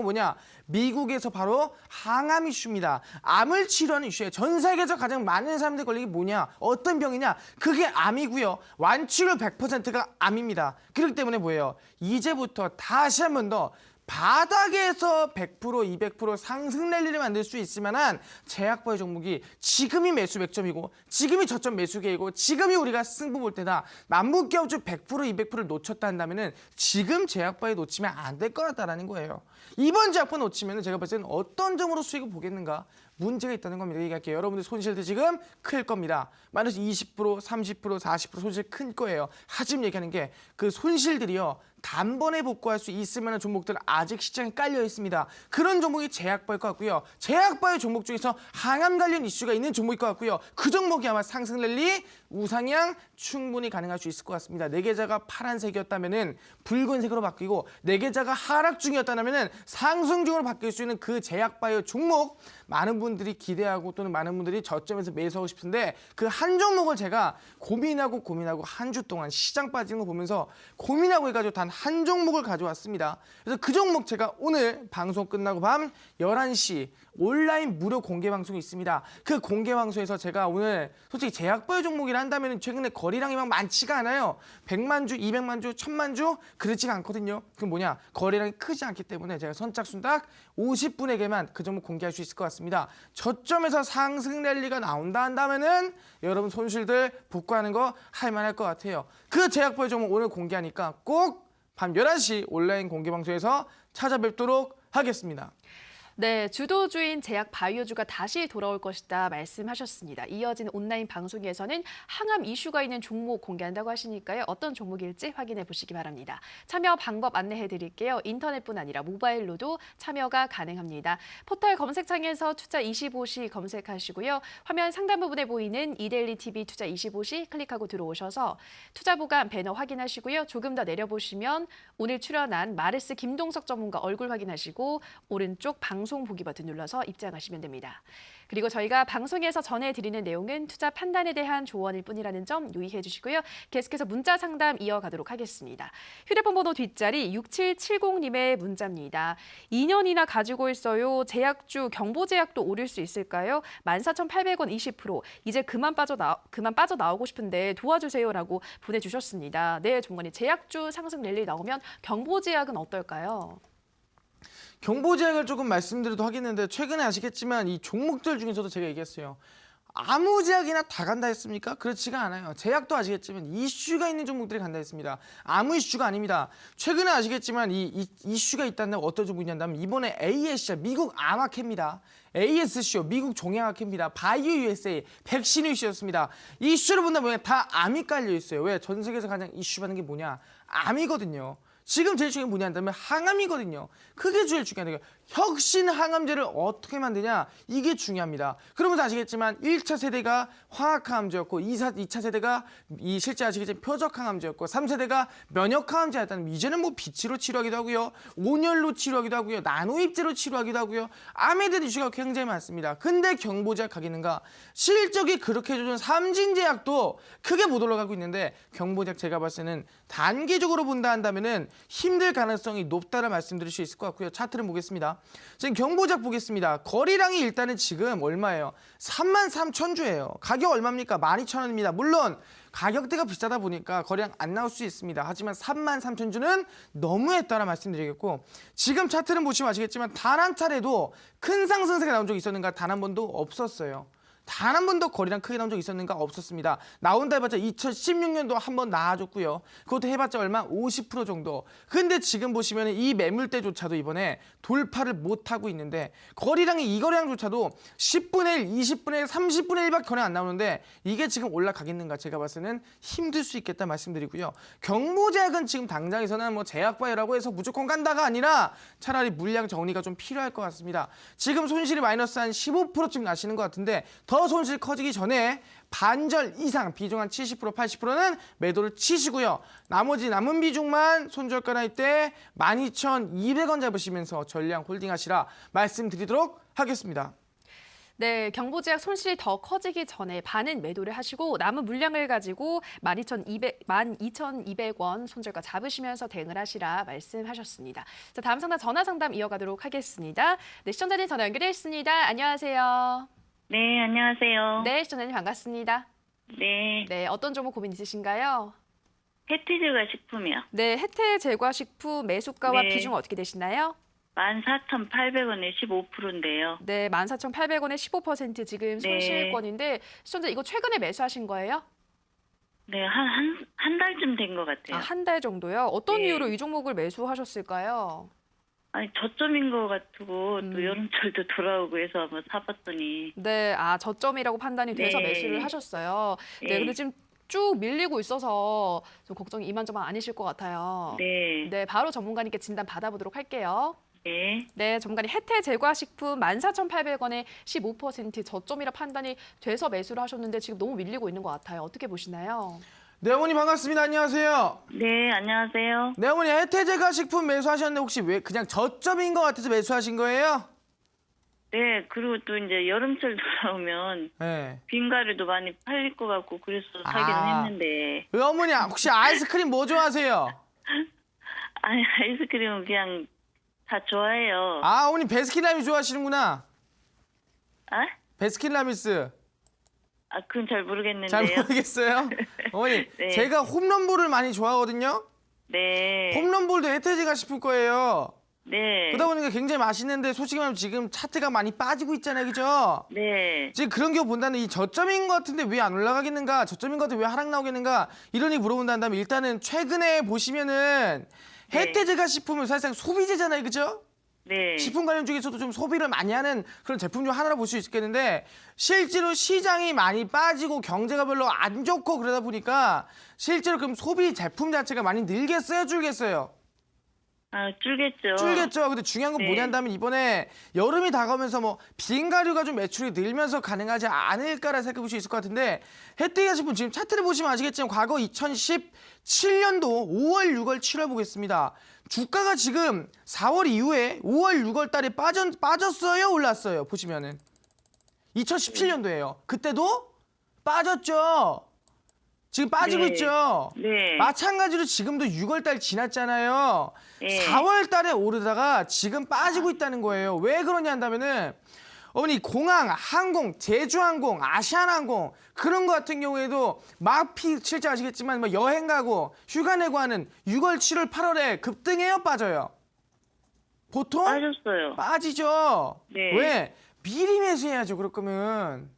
뭐냐? 미국에서 바로 항암 이슈입니다. 암을 치료하는 이슈예요. 전 세계에서 가장 많은 사람들이 걸리는 게 뭐냐? 어떤 병이냐? 그게 암이고요. 완치율 100%가 암입니다. 그렇기 때문에 뭐예요? 이제부터 다시 한 번 더 바닥에서 100%, 200% 상승 랠리를 만들 수 있을 만한 제약바이오 종목이 지금이 매수 맥점이고 지금이 저점 매수계이고 지금이 우리가 승부 볼 때다. 남북기업주 100%, 200%를 놓쳤다 한다면은 지금 제약바이오 놓치면 안 될 것 같다라는 거예요. 이번 제약바이오 놓치면 제가 봤을 때는 어떤 점으로 수익을 보겠는가? 문제가 있다는 겁니다. 얘기할게요. 여러분들 손실도 지금 클 겁니다. 마이너스 20%, 30%, 40% 손실 클 거예요. 하지만 얘기하는 게 그 손실들이요. 단번에 복구할 수 있을 만한 종목들 아직 시장에 깔려 있습니다. 그런 종목이 제약바이오 것 같고요. 제약바이오 종목 중에서 항암 관련 이슈가 있는 종목일 것 같고요. 그 종목이 아마 상승 랠리, 우상향 충분히 가능할 수 있을 것 같습니다. 네 계좌가 파란색이었다면은 붉은색으로 바뀌고 네 계좌가 하락 중이었다면은 상승 중으로 바뀔 수 있는 그 제약바이오 종목 많은 분들이 기대하고 또는 많은 분들이 저점에서 매수하고 싶은데 그 한 종목을 제가 고민하고 한 주 동안 시장 빠지는 거 보면서 고민하고 해가지고 단 한 종목을 가져왔습니다. 그래서 그 종목 제가 오늘 방송 끝나고 밤 11시 온라인 무료 공개 방송이 있습니다. 그 공개 방송에서 제가 오늘 솔직히 제약바이오 종목이라 한다면 최근에 거래량이 막 많지가 않아요. 100만 주, 200만 주, 1000만 주 그렇지가 않거든요. 그럼 뭐냐? 거래량이 크지 않기 때문에 제가 선착순딱 50분에게만 그 종목 공개할 수 있을 것 같습니다. 저점에서 상승 랠리가 나온다 한다면은 여러분 손실들 복구하는 거 할만할 것 같아요. 그 제약바이오 종목 오늘 공개하니까 꼭 밤 11시 온라인 공개 방송에서 찾아뵙도록 하겠습니다. 네, 주도주인 제약 바이오주가 다시 돌아올 것이다 말씀하셨습니다. 이어지는 온라인 방송에서는 항암 이슈가 있는 종목 공개한다고 하시니까요. 어떤 종목일지 확인해 보시기 바랍니다. 참여 방법 안내해 드릴게요. 인터넷뿐 아니라 모바일로도 참여가 가능합니다. 포털 검색창에서 투자25시 검색하시고요. 화면 상단 부분에 보이는 이데일리 TV 투자25시 클릭하고 들어오셔서 투자보감 배너 확인하시고요. 조금 더 내려보시면 오늘 출연한 마르스 김동석 전문가 얼굴 확인하시고 오른쪽 방송 보기 버튼 눌러서 입장하시면 됩니다. 그리고 저희가 방송에서 전해드리는 내용은 투자 판단에 대한 조언일 뿐이라는 점 유의해 주시고요. 계속해서 문자 상담 이어가도록 하겠습니다. 휴대폰 번호 뒷자리 6770님의 문자입니다. 2년이나 가지고 있어요. 제약주 경보제약도 오를 수 있을까요? 14,800원 20%. 이제 그만 빠져나오고 싶은데 도와주세요라고 보내주셨습니다. 네, 종관이 제약주 상승 랠리 나오면 경보제약은 어떨까요? 경보제약을 조금 말씀드려도 하겠는데 최근에 아시겠지만 이 종목들 중에서도 제가 얘기했어요. 아무 제약이나 다 간다 했습니까? 그렇지가 않아요. 제약도 아시겠지만 이슈가 있는 종목들이 간다 했습니다. 아무 이슈가 아닙니다. 최근에 아시겠지만 이 이슈가 있다는 어떤 종목이냐면 이번에 ASCO 미국 암학회입니다. ASCO 미국 종양학회입니다. 바이오 USA 백신 이슈였습니다. 이슈를 본다면 다 암이 깔려 있어요. 왜? 전 세계에서 가장 이슈 받는 게 뭐냐? 암이거든요. 지금 제일 중요한 게 뭐냐 한다면 항암이거든요. 그게 제일 중요한 거예요. 혁신 항암제를 어떻게 만드냐 이게 중요합니다. 그러면서 아시겠지만 1차 세대가 화학항암제였고 2차 세대가 실제 아시겠지만 표적항암제였고 3세대가 면역항암제였다는 이제는 뭐 비치로 치료하기도 하고요. 온열로 치료하기도 하고요. 나노입제로 치료하기도 하고요. 암에 대한 이슈가 굉장히 많습니다. 근데 경보제약 가기는가 실적이 그렇게 좋은 삼진제약도 크게 못 올라가고 있는데 경보제약 제가 봤을 때는 단기적으로 본다 한다면은 힘들 가능성이 높다는 말씀드릴 수 있을 것 같고요. 차트를 보겠습니다. 지금 경보작 보겠습니다. 거리량이 일단은 지금 얼마예요? 33,000주예요. 가격 얼마입니까? 12,000원입니다. 물론 가격대가 비싸다 보니까 거리량 안 나올 수 있습니다. 하지만 33,000주는 너무했다라 말씀드리겠고 지금 차트는 보시면 아시겠지만 단 한 차례도 큰 상승세가 나온 적이 있었는가? 단 한 번도 없었어요. 단 한 번도 거리랑 크게 나온 적 있었는가? 없었습니다. 나온다 해봤자 2016년도 한 번 나와줬고요. 그것도 해봤자 얼마? 50% 정도. 근데 지금 보시면 이 매물대조차도 이번에 돌파를 못하고 있는데 거리량이 이 거리량조차도 10분의 1, 20분의 1, 30분의 1밖에 거리 안 나오는데 이게 지금 올라가겠는가? 제가 봤을 때는 힘들 수 있겠다 말씀드리고요. 경보제약은 지금 당장에서는 뭐 제약바이오라고 해서 무조건 간다가 아니라 차라리 물량 정리가 좀 필요할 것 같습니다. 지금 손실이 마이너스 한 15%쯤 나시는 것 같은데 더 손실 커지기 전에 반절 이상 비중 한 70%, 80%는 매도를 치시고요. 나머지 남은 비중만 손절가 날 때 12,200원 잡으시면서 전량 홀딩하시라 말씀드리도록 하겠습니다. 네, 경보제약 손실이 더 커지기 전에 반은 매도를 하시고 남은 물량을 가지고 12,200원 손절가 잡으시면서 대응을 하시라 말씀하셨습니다. 자, 다음 상담 전화 상담 이어가도록 하겠습니다. 네, 시청자님 전화 연결해 있습니다. 안녕하세요. 네, 안녕하세요. 네, 시청자님 반갑습니다. 네, 네, 어떤 종목 고민 있으신가요? 혜태제과 식품이요. 네, 혜태 제과식품 매수가와 네. 비중 어떻게 되시나요? 14,800원에 15%인데요. 네, 14,800원에 15% 지금 네. 손실권인데 시청자 이거 최근에 매수하신 거예요? 네, 한 달쯤 된 것 같아요. 아, 한 달 정도요? 어떤 네. 이유로 이 종목을 매수하셨을까요? 아니, 저점인 것 같고, 음. 또 여름철도 돌아오고 해서 한번 사봤더니, 네, 아 저점이라고 판단이 돼서 네. 매수를 하셨어요. 네, 네. 근데 지금 쭉 밀리고 있어서 좀 걱정이 이만저만 아니실 것 같아요. 네, 네, 바로 전문가님께 진단 받아보도록 할게요. 네, 네, 전문가님 혜태 제과식품 14,800원에 15% 저점이라 판단이 돼서 매수를 하셨는데 지금 너무 밀리고 있는 것 같아요. 어떻게 보시나요? 네, 어머니 반갑습니다. 안녕하세요. 네, 안녕하세요. 네, 어머니 혜태제가 식품 매수하셨는데 혹시 왜 그냥 저점인 것 같아서 매수하신 거예요? 네, 그리고 또 이제 여름철 돌아오면 네. 빈가루도 많이 팔릴 것 같고, 그래서 사기는 아. 했는데, 왜 어머니 혹시 아이스크림 뭐 좋아하세요? 아니, 아이스크림은 그냥 다 좋아해요. 아, 어머니 베스킨라빈스 좋아하시는구나. 아? 베스킨라빈스. 아, 그건 잘 모르겠는데요. 잘 모르겠어요. 어머니, 네. 제가 홈런볼을 많이 좋아하거든요. 네. 홈런볼도 혜태제가 싶을 거예요. 네. 그러다 보니까 굉장히 맛있는데 솔직히 말하면 지금 차트가 많이 빠지고 있잖아요. 그죠? 네. 지금 그런 거 본다는 이 저점인 것 같은데 왜 안 올라가겠는가? 저점인 것 같은데 왜 하락 나오겠는가? 이러니 물어본다면 일단은 최근에 보시면은 네. 혜태제가 식품은 사실상 소비재잖아요. 그죠? 네. 식품 관련 중에서도 좀 소비를 많이 하는 그런 제품 중 하나로 볼 수 있겠는데 실제로 시장이 많이 빠지고 경제가 별로 안 좋고 그러다 보니까 실제로 그럼 소비 제품 자체가 많이 늘겠어요? 줄겠어요? 아, 줄겠죠. 줄겠죠. 근데 중요한 건 네. 뭐냐 한다면 이번에 여름이 다가오면서 뭐 빈가류가 좀 매출이 늘면서 가능하지 않을까라 생각해 볼 수 있을 것 같은데 혜태제가 식품 지금 차트를 보시면 아시겠지만 과거 2017년도 5월, 6월, 7월 보겠습니다. 주가가 지금 4월 이후에 5월, 6월 달에 빠졌어요? 올랐어요? 보시면은 2017년도예요. 그때도 빠졌죠. 지금 빠지고 네. 있죠. 네. 마찬가지로 지금도 6월 달 지났잖아요. 네. 4월 달에 오르다가 지금 빠지고 있다는 거예요. 왜 그러냐 한다면은 어머니 공항, 항공, 제주항공, 아시아나항공 그런 거 같은 경우에도 막 실제 아시겠지만 뭐 여행 가고 휴가 내고 하는 6월, 7월, 8월에 급등해요, 빠져요? 보통 빠졌어요. 빠지죠. 네. 왜? 미리 매수해야죠. 그럴 거면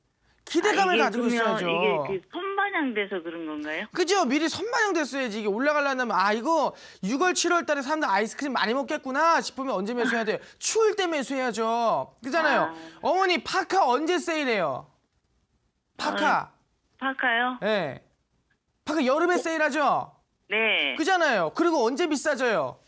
기대감을 이게 가지고 그러면 있어야죠. 이게 그 선반영돼서 그런 건가요? 그죠? 미리 선반영됐어야지. 이게 올라가려면 아 이거 6월, 7월 달에 사람들 아이스크림 많이 먹겠구나 싶으면 언제 매수해야 돼요? 추울 때 매수해야죠. 그잖아요. 아. 어머니 파카 언제 세일해요? 파카. 파카요? 예. 파카 여름에 세일하죠? 네. 그잖아요. 그리고 언제 비싸져요?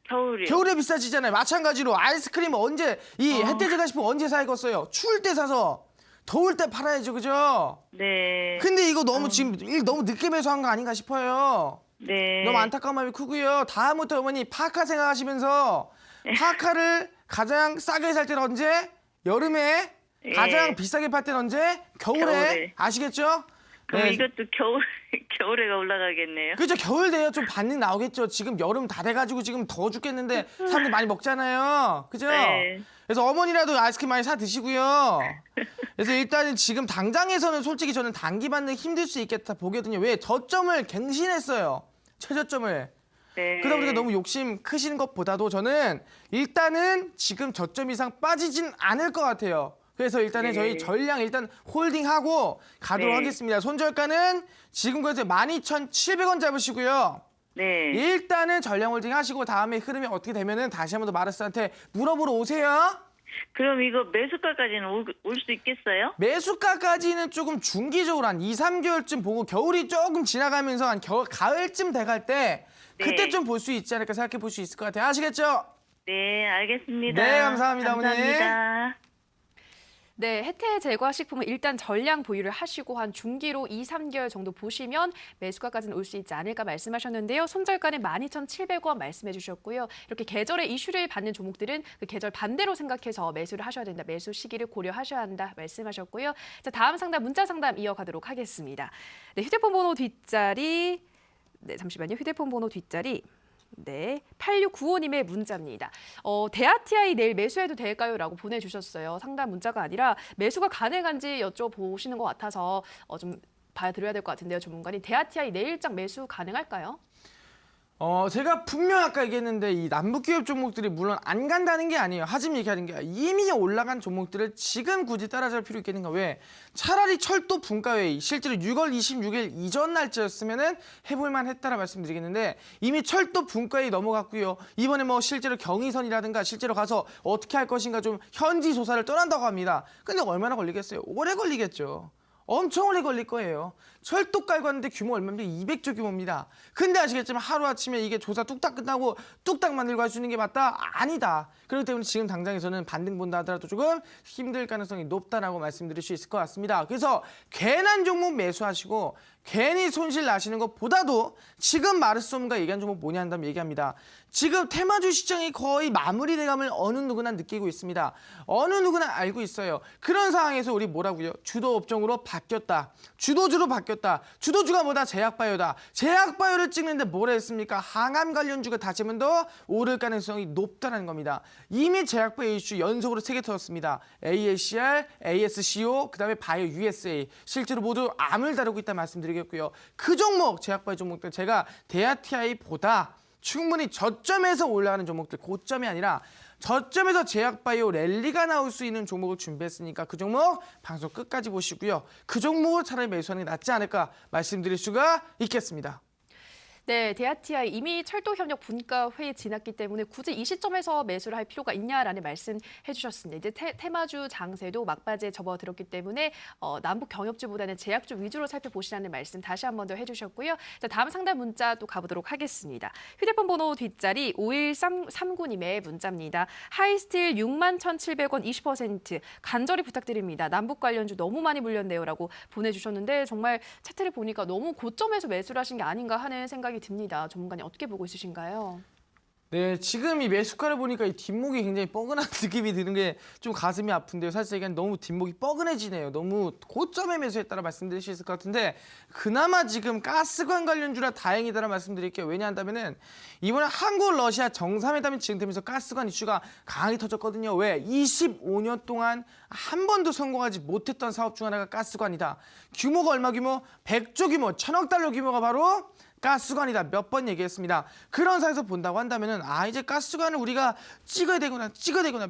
겨울이요. 겨울에 비싸지잖아요. 마찬가지로 아이스크림 언제 이 햇빛을 가시면 언제 사겠어요? 추울 때 사서 더울 때 팔아야죠, 그죠? 네. 근데 이거 너무 지금 일 너무 늦게 매수한 거 아닌가 싶어요. 네. 너무 안타까운 마음이 크고요. 다음부터 어머니 파카 생각하시면서 파카를 가장 싸게 살 때는 언제? 여름에 예. 가장 비싸게 팔 때는 언제? 겨울에. 겨울에. 아시겠죠? 그럼 네. 이것도 겨울에가 올라가겠네요. 그렇죠. 겨울 돼야 좀 반응 나오겠죠. 지금 여름 다 돼가지고 지금 더워 죽겠는데 사람들 많이 먹잖아요. 그죠? 네. 그래서 어머니라도 아이스크림 많이 사 드시고요. 그래서 일단은 지금 당장에서는 솔직히 저는 단기 반등 힘들 수 있겠다 보거든요. 왜? 저점을 갱신했어요. 최저점을. 네. 그러다 보니까 너무 욕심 크시는 것보다도 저는 일단은 지금 저점 이상 빠지진 않을 것 같아요. 그래서 일단은 네. 저희 전량 일단 홀딩하고 가도록 네. 하겠습니다. 손절가는 지금 그래서 12,700원 잡으시고요. 네. 일단은 전량 홀딩 하시고 다음에 흐름이 어떻게 되면은 다시 한번 더 마르스한테 물어보러 오세요. 그럼 이거 매수가까지는 올 수 있겠어요? 매수가까지는 조금 중기적으로 한 2, 3개월쯤 보고 겨울이 조금 지나가면서 한 가을쯤 돼갈 때 그때 네. 좀 볼 수 있지 않을까 생각해 볼 수 있을 것 같아요. 아시겠죠? 네, 알겠습니다. 네, 감사합니다, 어머니. 감사합니다. 네, 혜태 제과 식품은 일단 전량 보유를 하시고 한 중기로 2, 3개월 정도 보시면 매수가까지는 올 수 있지 않을까 말씀하셨는데요. 손절가는 12,700원 말씀해 주셨고요. 이렇게 계절의 이슈를 받는 종목들은 그 계절 반대로 생각해서 매수를 하셔야 된다. 매수 시기를 고려하셔야 한다 말씀하셨고요. 자, 다음 상담 문자 상담 이어가도록 하겠습니다. 네, 휴대폰 번호 뒷자리 잠시만요. 휴대폰 번호 뒷자리 네, 8695님의 문자입니다. 대아티아이 내일 매수해도 될까요? 라고 보내주셨어요. 상담 문자가 아니라 매수가 가능한지 여쭤보시는 것 같아서 좀 봐드려야 될 것 같은데요. 전문가님, 대아티아이 내일장 매수 가능할까요? 제가 분명 아까 얘기했는데 이 남북기업 종목들이 물론 안 간다는 게 아니에요. 하지만 얘기하는 게 이미 올라간 종목들을 지금 굳이 따라잡을 필요 있겠는가. 왜? 차라리 철도 분과회의 실제로 6월 26일 이전 날짜였으면은 해볼만 했다라 말씀드리겠는데 이미 철도 분과회의 넘어갔고요. 이번에 뭐 실제로 경의선이라든가 실제로 가서 어떻게 할 것인가 좀 현지 조사를 떠난다고 합니다. 근데 얼마나 걸리겠어요? 오래 걸리겠죠. 엄청 오래 걸릴 거예요. 철도 깔고 왔는데 규모 얼마입니까? 200조 규모입니다. 근데 아시겠지만 하루아침에 이게 조사 뚝딱 끝나고 뚝딱 만들고 할 수 있는 게 맞다? 아니다. 그렇기 때문에 지금 당장에서는 반등 본다 하더라도 조금 힘들 가능성이 높다라고 말씀드릴 수 있을 것 같습니다. 그래서 괜한 종목 매수하시고 괜히 손실 나시는 것보다도 지금 마르솜과 얘기한 종목 뭐냐 한다면 얘기합니다. 지금 테마주 시장이 거의 마무리돼감을 어느 누구나 느끼고 있습니다. 어느 누구나 알고 있어요. 그런 상황에서 우리 뭐라고요? 주도 업종으로 바뀌었다. 주도주로 바뀌었다. 주도주가 뭐다? 제약바이오다. 제약바이오를 찍는데 뭐라 했습니까? 항암 관련주가 다시 한번 더 오를 가능성이 높다는 겁니다. 이미 제약바이오 이슈 연속으로 3개 터졌습니다. AACR, ASCO, 그다음에 바이오 USA. 실제로 모두 암을 다루고 있다 말씀드리겠고요. 그 종목, 제약바이오 종목들 제가 대아티아이보다 충분히 저점에서 올라가는 종목들, 고점이 아니라 저점에서 제약바이오 랠리가 나올 수 있는 종목을 준비했으니까 그 종목 방송 끝까지 보시고요. 그 종목을 차라리 매수하는 게 낫지 않을까 말씀드릴 수가 있겠습니다. 네, 대아티아이 이미 철도 협력 분과 회의 지났기 때문에 굳이 이 시점에서 매수를 할 필요가 있냐라는 말씀 해주셨습니다. 이제 테마주 장세도 막바지에 접어들었기 때문에 남북 경협주보다는 제약주 위주로 살펴보시라는 말씀 다시 한 번 더 해주셨고요. 자, 다음 상담 문자 또 가보도록 하겠습니다. 휴대폰 번호 뒷자리 5139님의 문자입니다. 하이스틸 61,700원 20% 간절히 부탁드립니다. 남북 관련주 너무 많이 물렸네요라고 보내주셨는데 정말 차트를 보니까 너무 고점에서 매수를 하신 게 아닌가 하는 생각이 듭니다. 전문가님 어떻게 보고 있으신가요? 네, 지금 이 매수가를 보니까 이 뒷목이 굉장히 뻐근한 느낌이 드는 게 좀 가슴이 아픈데요. 사실 얘기하면 너무 뒷목이 뻐근해지네요. 너무 고점에 매수했다라 말씀드릴 수 있을 것 같은데 그나마 지금 가스관 관련주라 다행이다라 말씀드릴게요. 왜냐한다면은 이번에 한국 러시아 정상회담이 진행되면서 가스관 이슈가 강하게 터졌거든요. 왜? 25년 동안 한 번도 성공하지 못했던 사업 중 하나가 가스관이다. 규모가 얼마 규모? 100조 규모, 1000억 달러 규모가 바로 가스관이다. 몇 번 얘기했습니다. 그런 상에서 본다고 한다면은 이제 가스관을 우리가 찍어야 되구나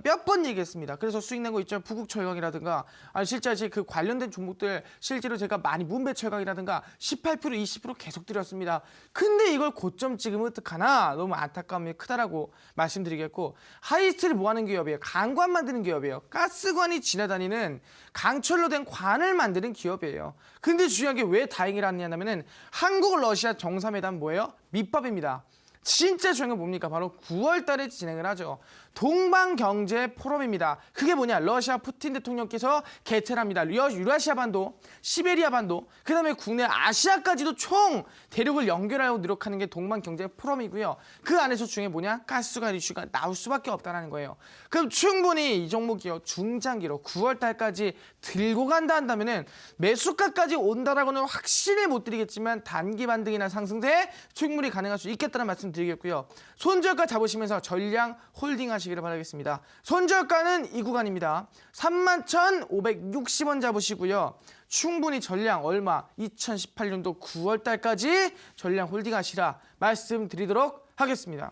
몇 번 얘기했습니다. 그래서 수익 낸 거 있죠. 부국철강이라든가 실제 그 관련된 종목들 실제로 제가 많이 문배철강이라든가 18% 20% 계속 드렸습니다. 근데 이걸 고점 찍으면 어떡하나 너무 안타까움이 크다라고 말씀드리겠고 하이스틸이 뭐하는 기업이에요? 강관 만드는 기업이에요. 가스관이 지나다니는 강철로 된 관을 만드는 기업이에요. 근데 중요한 게 왜 다행이라냐면은 한국 러시아 정상 동사매단 뭐예요? 밑밥입니다. 진짜 중요한 건 뭡니까? 바로 9월 달에 진행을 하죠. 동방경제 포럼입니다. 그게 뭐냐? 러시아 푸틴 대통령께서 개최를 합니다. 유라시아 반도, 시베리아 반도, 그 다음에 국내 아시아까지도 총 대륙을 연결하려고 노력하는 게 동방경제 포럼이고요. 그 안에서 중에 뭐냐? 가스가 이슈가 나올 수밖에 없다는 거예요. 그럼 충분히 이 종목이요. 중장기로 9월 달까지 들고 간다 한다면은 매수가까지 온다라고는 확신을 못 드리겠지만 단기 반등이나 상승세 충분히 가능할 수 있겠다는 말씀 드리겠고요. 손절가 잡으시면서 전량 홀딩 하시기를 바라겠습니다. 손절가는 이 구간입니다. 31,560원 잡으시고요. 충분히 전량 얼마? 2018년도 9월 달까지 전량 홀딩 하시라 말씀드리도록 하겠습니다.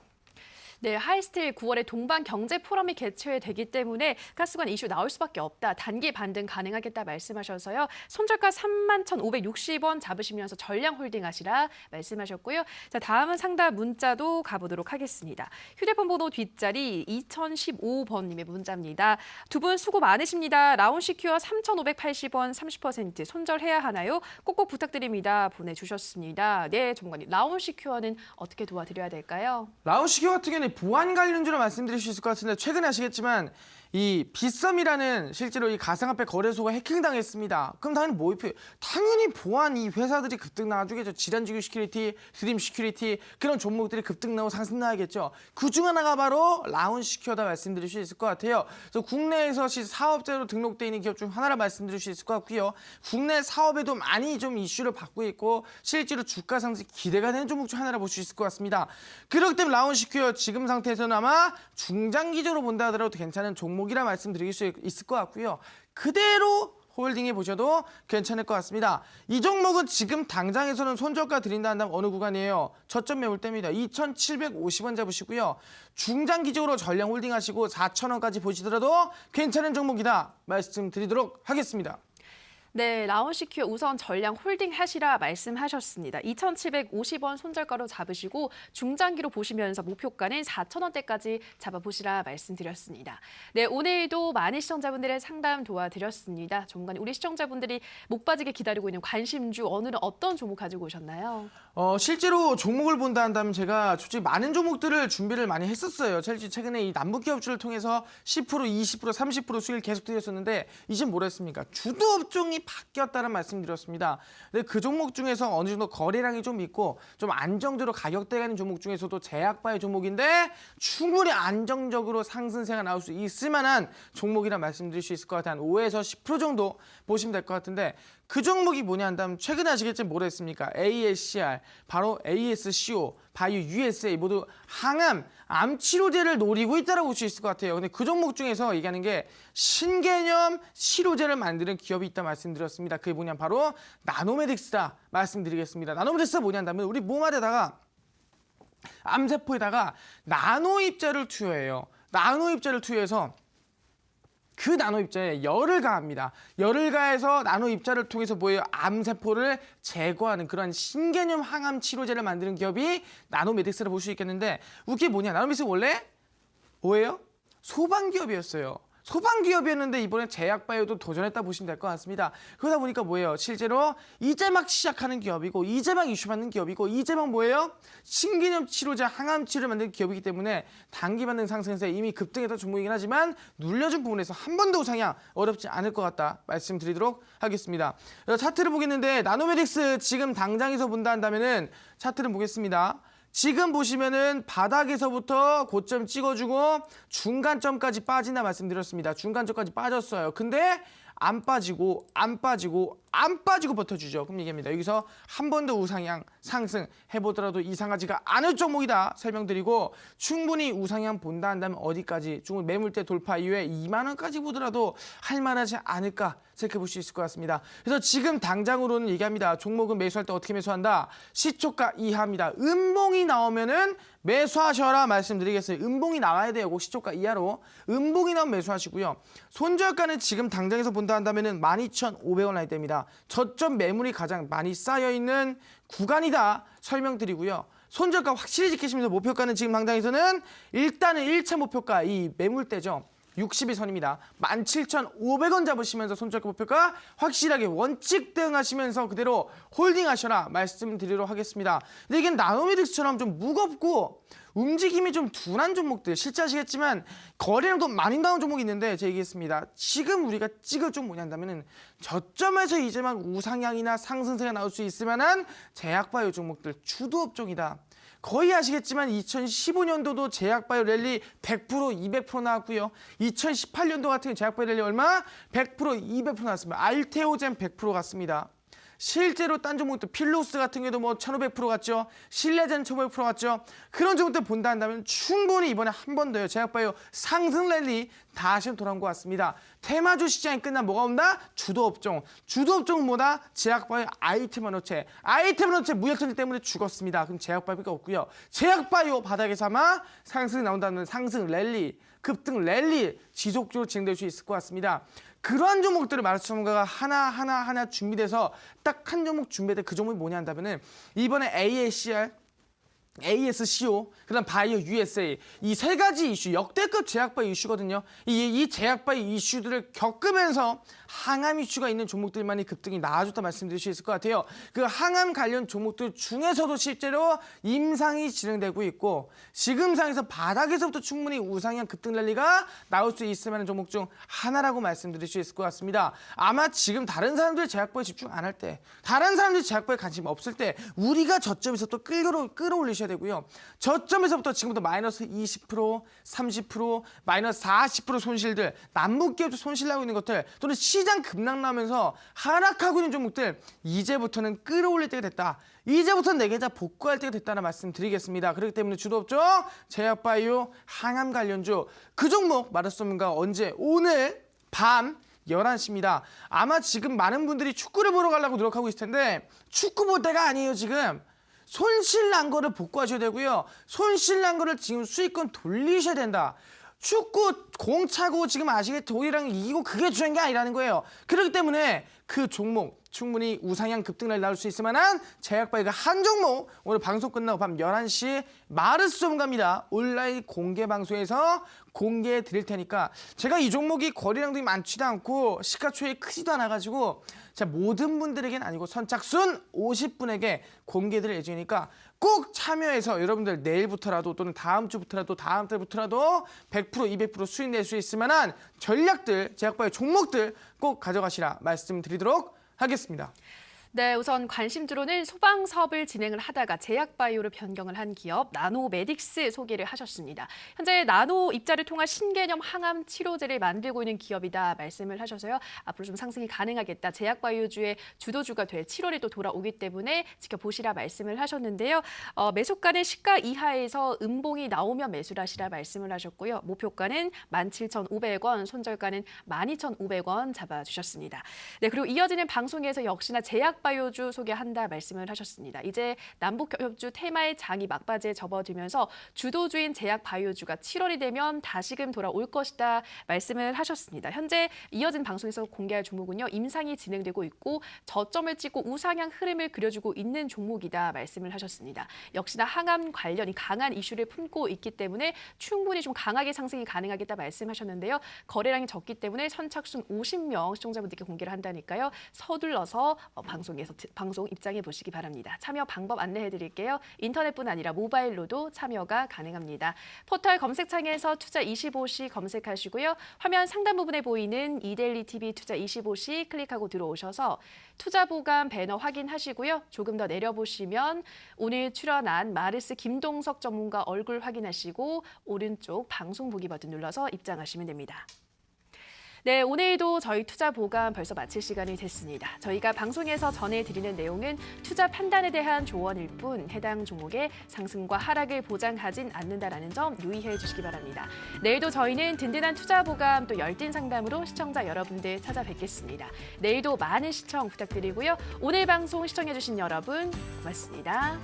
네, 하이스틸 9월에 동방경제포럼이 개최되기 때문에 가스관 이슈 나올 수밖에 없다. 단기 반등 가능하겠다 말씀하셔서요. 손절가 31,560원 잡으시면서 전량 홀딩하시라 말씀하셨고요. 자, 다음은 상담 문자도 가보도록 하겠습니다. 휴대폰 번호 뒷자리 2015번님의 문자입니다. 두 분 수고 많으십니다. 라운시큐어 3,580원 30% 손절해야 하나요? 꼭꼭 부탁드립니다. 보내주셨습니다. 네, 전문가님. 라운시큐어는 어떻게 도와드려야 될까요? 라운시큐어 같은 경우는 보안 관련주로 말씀드릴 수 있을 것 같은데 최근에 아시겠지만 이 빗썸이라는 실제로 이 가상화폐 거래소가 해킹당했습니다. 그럼 당연히 보안 이 회사들이 급등 나와주겠죠. 지란지구 시큐리티, 드림 시큐리티 그런 종목들이 급등 나오고 상승 나야겠죠. 그중 하나가 바로 라운시큐어다 말씀드릴 수 있을 것 같아요. 그래서 국내에서 사업자로 등록되어 있는 기업 중 하나라 말씀드릴 수 있을 것 같고요. 국내 사업에도 많이 좀 이슈를 받고 있고 실제로 주가 상승 기대가 되는 종목 중 하나라 볼 수 있을 것 같습니다. 그렇기 때문에 라운시큐어 지금 상태에서는 아마 중장기적으로 본다 하더라도 괜찮은 종목이라 말씀드릴 수 있을 것 같고요. 그대로 홀딩해 보셔도 괜찮을 것 같습니다. 이 종목은 지금 당장에서는 손절가 드린다 한다면 어느 구간이에요? 저점 매물대입니다. 2,750원 잡으시고요. 중장기적으로 전량 홀딩하시고 4,000원까지 보시더라도 괜찮은 종목이다 말씀드리도록 하겠습니다. 네, 라운시큐어 우선 전량 홀딩 하시라 말씀하셨습니다. 2,750원 손절가로 잡으시고 중장기로 보시면서 목표가는 4,000원대까지 잡아보시라 말씀드렸습니다. 네, 오늘도 많은 시청자분들의 상담 도와드렸습니다. 전문가님, 우리 시청자분들이 목 빠지게 기다리고 있는 관심주 오늘은 어떤 종목 가지고 오셨나요? 실제로 종목을 본다 한다면 제가 솔직히 많은 종목들을 준비를 많이 했었어요. 최근에 이 남북기업주를 통해서 10%, 20%, 30% 수익을 계속 드렸었는데 이제 뭐라 했습니까? 주도 업종이 바뀌었다는 말씀드렸습니다. 근데 그 종목 중에서 어느 정도 거래량이 좀 있고 좀 안정적으로 가격대가 있는 종목 중에서도 제약바의 종목인데 충분히 안정적으로 상승세가 나올 수 있을 만한 종목이라 말씀드릴 수 있을 것 같아요. 한 5에서 10% 정도 보시면 될 것 같은데 그 종목이 뭐냐 한다면 최근에 아시겠지만 뭐라 했습니까? ASCR, 바로 ASCO, 바이오 USA 모두 항암, 암 치료제를 노리고 있다고 볼 수 있을 것 같아요. 근데 그 종목 중에서 얘기하는 게 신개념 치료제를 만드는 기업이 있다 말씀드렸습니다. 그게 뭐냐 바로 나노메딕스다 말씀드리겠습니다. 나노메딕스가 뭐냐 한다면 우리 몸 안에다가 암세포에다가 나노 입자를 투여해요. 나노 입자를 투여해서 그 나노 입자에 열을 가합니다. 열을 가해서 나노 입자를 통해서 뭐예요? 암세포를 제거하는 그런 신개념 항암 치료제를 만드는 기업이 나노메딕스를 볼 수 있겠는데 그게 뭐냐? 나노메딕스 원래 뭐예요? 소방기업이었어요. 소방기업이었는데 이번에 제약바이오도 도전했다 보시면 될 것 같습니다. 그러다 보니까 뭐예요? 실제로 이제 막 시작하는 기업이고 이제 막 이슈 받는 기업이고 이제 막 뭐예요? 신개념 치료제 항암 치료를 만드는 기업이기 때문에 단기 반등 상승에서 이미 급등했던 종목이긴 하지만 눌려준 부분에서 한 번 더 우상향 어렵지 않을 것 같다 말씀드리도록 하겠습니다. 차트를 보겠는데 나노메딕스 지금 당장에서 본다 한다면은 차트를 보겠습니다. 지금 보시면은 바닥에서부터 고점 찍어주고 중간점까지 빠진다 말씀드렸습니다. 중간점까지 빠졌어요. 근데 안 빠지고 버텨주죠. 그럼 얘기합니다. 여기서 한 번 더 우상향 상승 해보더라도 이상하지가 않을 종목이다 설명드리고 충분히 우상향 본다 한다면 어디까지 중국 매물대 돌파 이후에 2만 원까지 보더라도 할만하지 않을까 생각해 볼 수 있을 것 같습니다. 그래서 지금 당장으로는 얘기합니다. 종목은 매수할 때 어떻게 매수한다? 시초가 이하입니다. 음봉이 나오면은 매수하셔라 말씀드리겠어요. 음봉이 나와야 돼요. 시초가 이하로. 음봉이 나오면 매수하시고요. 손절가는 지금 당장에서 본다 한다면은 12,500원 라인대입니다. 저점 매물이 가장 많이 쌓여있는 구간이다 설명드리고요. 손절가 확실히 지키시면서 목표가는 지금 당장에서는 일단은 1차 목표가 이 매물대죠. 60일 선입니다. 17,500원 잡으시면서 손절가 목표가 확실하게 원칙 대응하시면서 그대로 홀딩하셔라 말씀드리도록 하겠습니다. 근데 이게 나노메딕스처럼 좀 무겁고 움직임이 좀 둔한 종목들 실제 아시겠지만 거래량도 많이 나온 종목이 있는데 제가 얘기했습니다. 지금 우리가 찍을 종 뭐냐면은 저점에서 이제 막 우상향이나 상승세가 나올 수 있을 만한 제약바이오 종목들 주도 업종이다. 거의 아시겠지만 2015년도도 제약바이오 랠리 100%, 200% 나왔고요. 2018년도 같은 제약바이오 랠리 얼마? 100%, 200% 나왔습니다. 알테오젠 100% 갔습니다. 실제로 딴 종목들 필로스 같은 경우도 뭐 1500% 갔죠. 신뢰젠 1500% 갔죠. 그런 종목들 본다 한다면 충분히 이번에 한 번 더요. 제약바이오 상승 랠리 다시 돌아온 것 같습니다. 테마주 시장이 끝나면 뭐가 온다? 주도 업종. 주도 업종은 뭐다? 제약바이오 아이템 반도체. 아이템 반도체 무역전쟁 때문에 죽었습니다. 그럼 제약바이오가 없고요. 제약바이오 바닥에서 아마 상승이 나온다는 상승 랠리, 급등 랠리 지속적으로 진행될 수 있을 것 같습니다. 그러한 종목들을 마르스 전문가가 하나 준비돼서 딱 한 종목 준비돼. 그 종목이 뭐냐 한다면은 이번에 ASCR, ASCO, 그다음 바이오 USA 이 세 가지 이슈 역대급 제약바이오 이슈거든요. 이 제약바이오 이슈들을 겪으면서 항암 이슈가 있는 종목들만이 급등이 나아졌다 말씀드릴 수 있을 것 같아요. 그 항암 관련 종목들 중에서도 실제로 임상이 진행되고 있고 지금 상에서 바닥에서부터 충분히 우상향 급등 랠리가 나올 수 있을 만한 종목 중 하나라고 말씀드릴 수 있을 것 같습니다. 아마 지금 다른 사람들이 제약바이오 집중 안 할 때, 다른 사람들이 제약바이오 관심 없을 때 우리가 저점에서 또 끌어올리셔야 되고요. 저점에서부터 지금부터 마이너스 20%, 30%, 마이너스 40% 손실들, 남북기업도 손실나고 있는 것들 또는 시장 급락 나면서 하락하고 있는 종목들 이제부터는 끌어올릴 때가 됐다. 이제부터는 내 계좌 복구할 때가 됐다는 말씀 드리겠습니다. 그렇기 때문에 주도업종 제약바이오 항암 관련주 그 종목 마르스 전문가 언제? 오늘 밤 11시입니다. 아마 지금 많은 분들이 축구를 보러 가려고 노력하고 있을 텐데 축구 볼 때가 아니에요. 지금 손실난 거를 복구하셔야 되고요. 손실난 거를 지금 수익권 돌리셔야 된다. 축구 공 차고 지금 아시겠죠? 우리랑 이기고 그게 중요한 게 아니라는 거예요. 그렇기 때문에 그 종목 충분히 우상향 급등을 나올 수 있을 만한 제약바이오가 한 종목 오늘 방송 끝나고 밤 11시 마르스 전문가입니다. 온라인 공개 방송에서 공개해 드릴 테니까 제가 이 종목이 거래량도 많지도 않고 시가총액이 크지도 않아가지고 자 모든 분들에게는 아니고 선착순 50분에게 공개해드릴 예정이니까 꼭 참여해서 여러분들 내일부터라도 또는 다음 주부터라도 다음 달부터라도 100%, 200% 수익 낼 수 있을 만한 전략들, 제약바이오 종목들 꼭 가져가시라 말씀드리도록 하겠습니다. 네, 우선 관심주로는 소방 사업을 진행을 하다가 제약바이오로 변경을 한 기업 나노메딕스 소개를 하셨습니다. 현재 나노 입자를 통한 신개념 항암 치료제를 만들고 있는 기업이다 말씀을 하셔서요. 앞으로 좀 상승이 가능하겠다. 제약바이오주의 주도주가 될 7월에 또 돌아오기 때문에 지켜보시라 말씀을 하셨는데요. 매수가는 시가 이하에서 음봉이 나오면 매수를 하시라 말씀을 하셨고요. 목표가는 17,500원, 손절가는 12,500원 잡아주셨습니다. 네, 그리고 이어지는 방송에서 역시나 제약바이오주 소개한다 말씀을 하셨습니다. 이제 남북협주 테마의 장이 막바지에 접어들면서 주도주인 제약바이오주가 7월이 되면 다시금 돌아올 것이다 말씀을 하셨습니다. 현재 이어진 방송에서 공개할 종목은요. 임상이 진행되고 있고 저점을 찍고 우상향 흐름을 그려주고 있는 종목이다 말씀을 하셨습니다. 역시나 항암 관련이 강한 이슈를 품고 있기 때문에 충분히 좀 강하게 상승이 가능하겠다 말씀하셨는데요. 거래량이 적기 때문에 선착순 50명 시청자분들께 공개를 한다니까요. 서둘러서 방송 입장해 보시기 바랍니다. 참여 방법 안내해 드릴게요. 인터넷뿐 아니라 모바일로도 참여가 가능합니다. 포털 검색창에서 투자25시 검색하시고요. 화면 상단 부분에 보이는 이데일리 TV 투자25시 클릭하고 들어오셔서 투자 보감 배너 확인하시고요. 조금 더 내려보시면 오늘 출연한 마르스 김동석 전문가 얼굴 확인하시고 오른쪽 방송 보기 버튼 눌러서 입장하시면 됩니다. 네, 오늘도 저희 투자 보감 벌써 마칠 시간이 됐습니다. 저희가 방송에서 전해드리는 내용은 투자 판단에 대한 조언일 뿐 해당 종목의 상승과 하락을 보장하진 않는다라는 점 유의해 주시기 바랍니다. 내일도 저희는 든든한 투자 보감 또 열띤 상담으로 시청자 여러분들 찾아뵙겠습니다. 내일도 많은 시청 부탁드리고요. 오늘 방송 시청해 주신 여러분 고맙습니다.